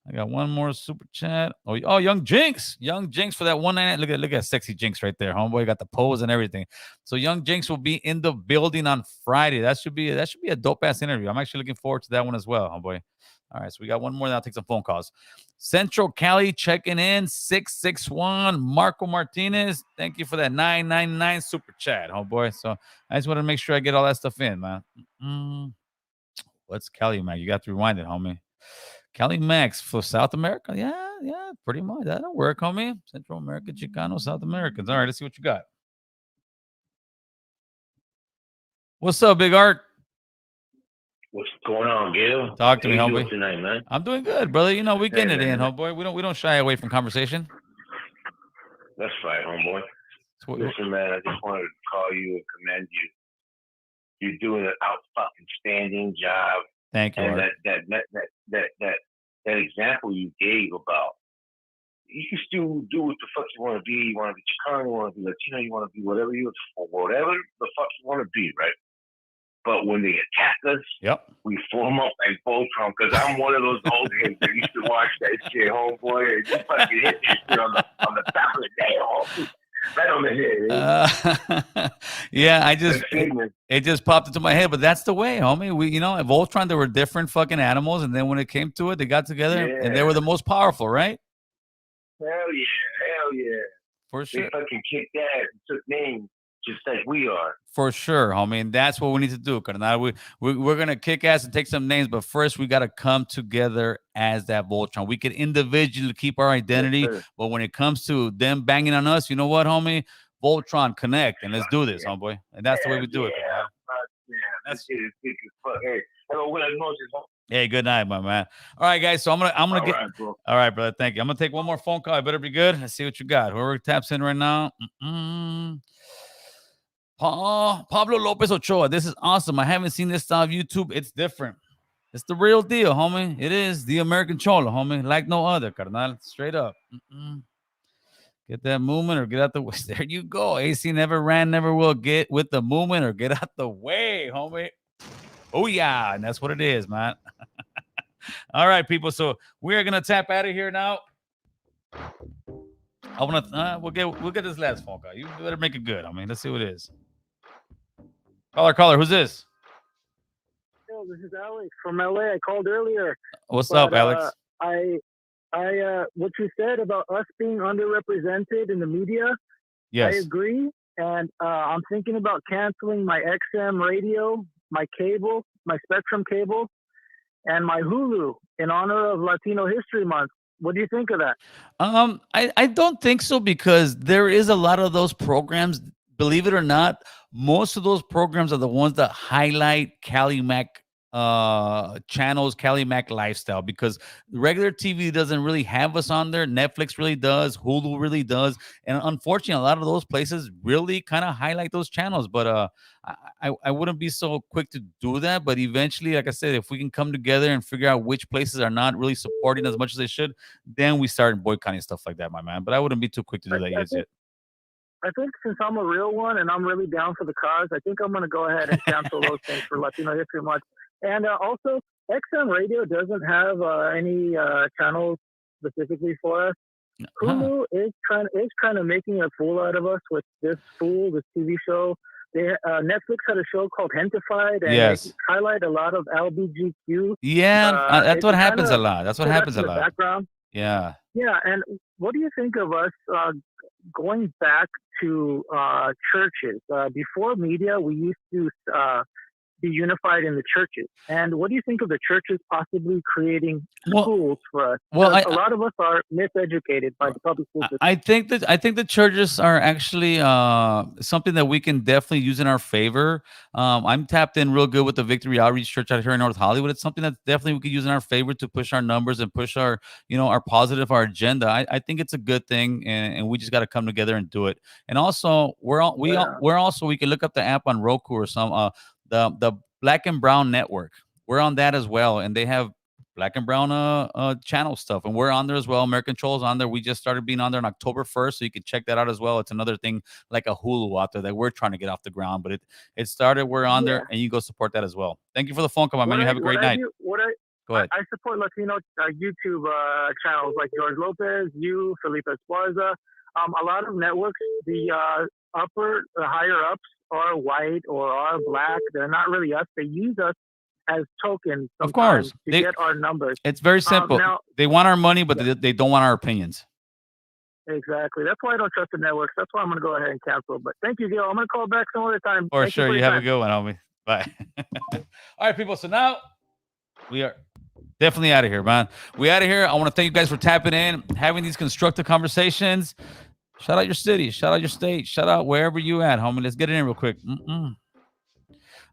I got one more super chat. Oh, Young Jinx. Young Jinx for that 199. Look at sexy Jinx right there. Homeboy got the pose and everything. So Young Jinx will be in the building on Friday. That should be a dope ass interview. I'm actually looking forward to that one as well, homeboy. All right, so we got one more. Now I'll take some phone calls. Central Cali checking in 661. Marco Martinez. Thank you for that 999 super chat, homeboy. So I just want to make sure I get all that stuff in, man. What's Cali-Mac? You got to rewind it, homie. Cali-Max for South America? Yeah, pretty much. That'll work, homie. Central America, Chicano, South Americans. All right, let's see what you got. What's up, Big Art?
What's going on, Gil?
Talk to me,
How you
homeboy.
doing tonight, man?
I'm doing good, brother. You know, we getting it in,
man.
homeboy. We don't shy away from conversation.
That's right, homeboy. Listen, man, I just wanted to call you and commend you. You're doing an outstanding job.
Thank you,
And
Art.
that example you gave about you can still do what the fuck you want to be. You want to be Chicano, you want to be Latino, you want to be whatever the fuck you want to be, right? But when they attack us, we form up like Voltron. Because I'm one of those old heads that used to watch that shit, homeboy. And you fucking hit that shit on the top of the day, right on the head.
Yeah, it just popped into my head, but that's the way, homie. We, at Voltron, there were different fucking animals, and then when it came to it, they got together, and they were the most powerful, right?
Hell yeah.
For sure.
They fucking kicked ass and took names just like we are.
For sure, homie, and that's what we need to do. Carnal. We're gonna kick ass and take some names, but first we gotta come together as that Voltron. We could individually keep our identity, but when it comes to them banging on us, you know what, homie? Voltron, connect and let's do this, homeboy. And that's the way we do it. Carnal.
That shit is big as fuck. Hey, hello, what emotions?
Hey, good night, my man. All right, guys. So I'm gonna get.
Right, bro.
All right, brother. Thank you. I'm gonna take one more phone call. I better be good. Let's see what you got. Whoever taps in right now. Pablo Lopez Ochoa. This is awesome. I haven't seen this style of YouTube. It's different. It's the real deal, homie. It is the American Cholo, homie. Like no other, carnal. Straight up. Get that movement or get out the way. There you go. AC never ran, never will. Get with the movement or get out the way, homie. Oh, yeah. And that's what it is, man. All right, people. So we are going to tap out of here now. I want to, we'll get this last phone call. You better make it good. I mean, let's see what it is. Caller, who's this?
Yo, this is Alex from LA. I called earlier.
What's up, Alex?
What you said about us being underrepresented in the media,
yes,
I agree. And I'm thinking about canceling my XM radio, my cable, my Spectrum cable, and my Hulu in honor of Latino History Month. What do you think of that?
I don't think so, because there is a lot of those programs. Believe it or not, most of those programs are the ones that highlight Cali-Mac channels, Cali-Mac lifestyle, because regular TV doesn't really have us on there. Netflix really does, Hulu really does, and unfortunately, a lot of those places really kind of highlight those channels. But I wouldn't be so quick to do that. But eventually, like I said, if we can come together and figure out which places are not really supporting as much as they should, then we start boycotting stuff like that, my man. But I wouldn't be too quick to do that yet.
I think since I'm a real one and I'm really down for the cause, I think I'm going to go ahead and cancel those things for Latino History Month. And also, XM Radio doesn't have any channels specifically for us. Hulu is kind of making a fool out of us with this TV show. Netflix had a show called Hentified, and they highlight a lot of LBGQ.
Yeah, that's what happens a lot. That's what happens a lot.
Background.
Yeah.
Yeah, and what do you think of us going back to churches? Before media, we used to be unified in the churches. And what do you think of the churches possibly creating schools for us?
Well,
a lot of us are miseducated by the public school system.
I think the churches are actually something that we can definitely use in our favor. I'm tapped in real good with the Victory Outreach Church out here in North Hollywood. It's something that definitely we could use in our favor to push our numbers and push our, our positive, our agenda. I think it's a good thing, and we just got to come together and do it. And also, we can look up the app on Roku or some the Black and Brown Network. We're on that as well, and they have Black and Brown channel stuff, and we're on there as well. American Troll's on there. We just started being on there on October 1st, so you can check that out as well. It's another thing like a Hulu out there that we're trying to get off the ground, but it started. We're on there, and you go support that as well. Thank you for the phone call, my man. You have a great night. Go ahead.
I support Latino YouTube channels like George Lopez, Felipe Esparza. A lot of networks, the higher ups are white or are black. They're not really us. They use us as tokens
of course
to get our numbers.
It's very simple. They want our money, but they don't want our opinions.
Exactly. That's why I don't trust the networks. That's why I'm going to go ahead and cancel. But thank you, Gil. I'm going to call back some other time.
For sure. You have a good one, homie. Bye. All right, people. So now we are definitely out of here, man. We out of here. I want to thank you guys for tapping in, having these constructive conversations. Shout out your city. Shout out your state. Shout out wherever you at, homie. Let's get it in real quick.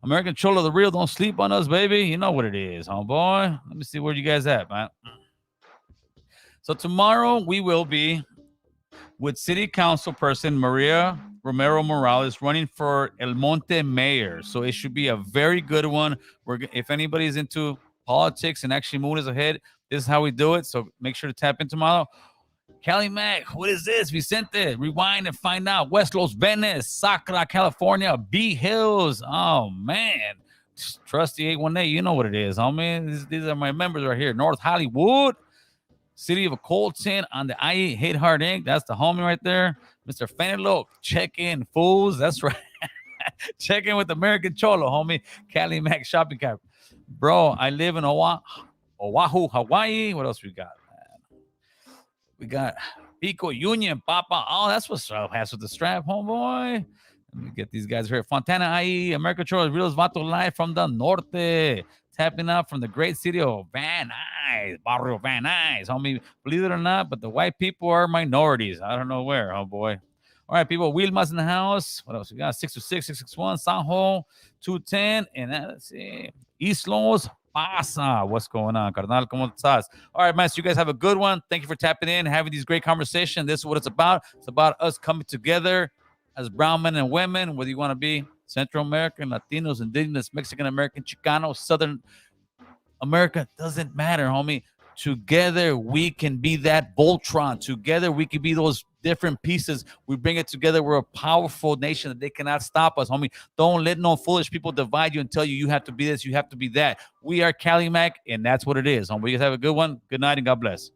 American Cholo, the real. Don't sleep on us, baby. You know what it is, homeboy. Let me see where you guys at, man. So tomorrow we will be with City Council person Maria Romero Morales running for El Monte mayor. So it should be a very good one. If anybody's into politics and actually moving us ahead, this is how we do it. So make sure to tap in tomorrow. Cali-Mac, what is this? Vicente, rewind and find out. West Los Venice, Sacra, California, B Hills. Oh, man. Trusty 818, you know what it is, homie. These are my members right here. North Hollywood, City of Colton on the IE Hate Hard Inc. That's the homie right there. Mr. Fenelo, check in, fools. That's right. Check in with American Cholo, homie. Cali-Mac shopping cart. Bro, I live in Oahu, Hawaii. What else we got? We got Pico Union, Papa. Oh, that's what's up. Has with the strap, homeboy. Let me get these guys here. Fontana, IE, America Chorus, Real Vato live from the Norte. Tapping out from the great city of Van Nuys, Barrio Van Nuys, homie. Believe it or not, but the white people are minorities. I don't know where, homeboy. All right, people. Wilma's in the house. What else we got? 626, 661, Sanjo, 210. And let's see. East Los pasa? What's going on, carnal? ¿Cómo estás? All right, man. So you guys have a good one. Thank you for tapping in, having these great conversations. This is what it's about. It's about us coming together as brown men and women, whether you want to be Central American, Latinos, Indigenous, Mexican American, Chicano, Southern America. Doesn't matter, homie. Together, we can be that Voltron. Together, we can be those different pieces. We bring it together. We're a powerful nation that they cannot stop us, homie. Don't let no foolish people divide you and tell you have to be this, you have to be that. We are Cali-Mac, and that's what it is, homie. You guys have a good one. Good night, and God bless.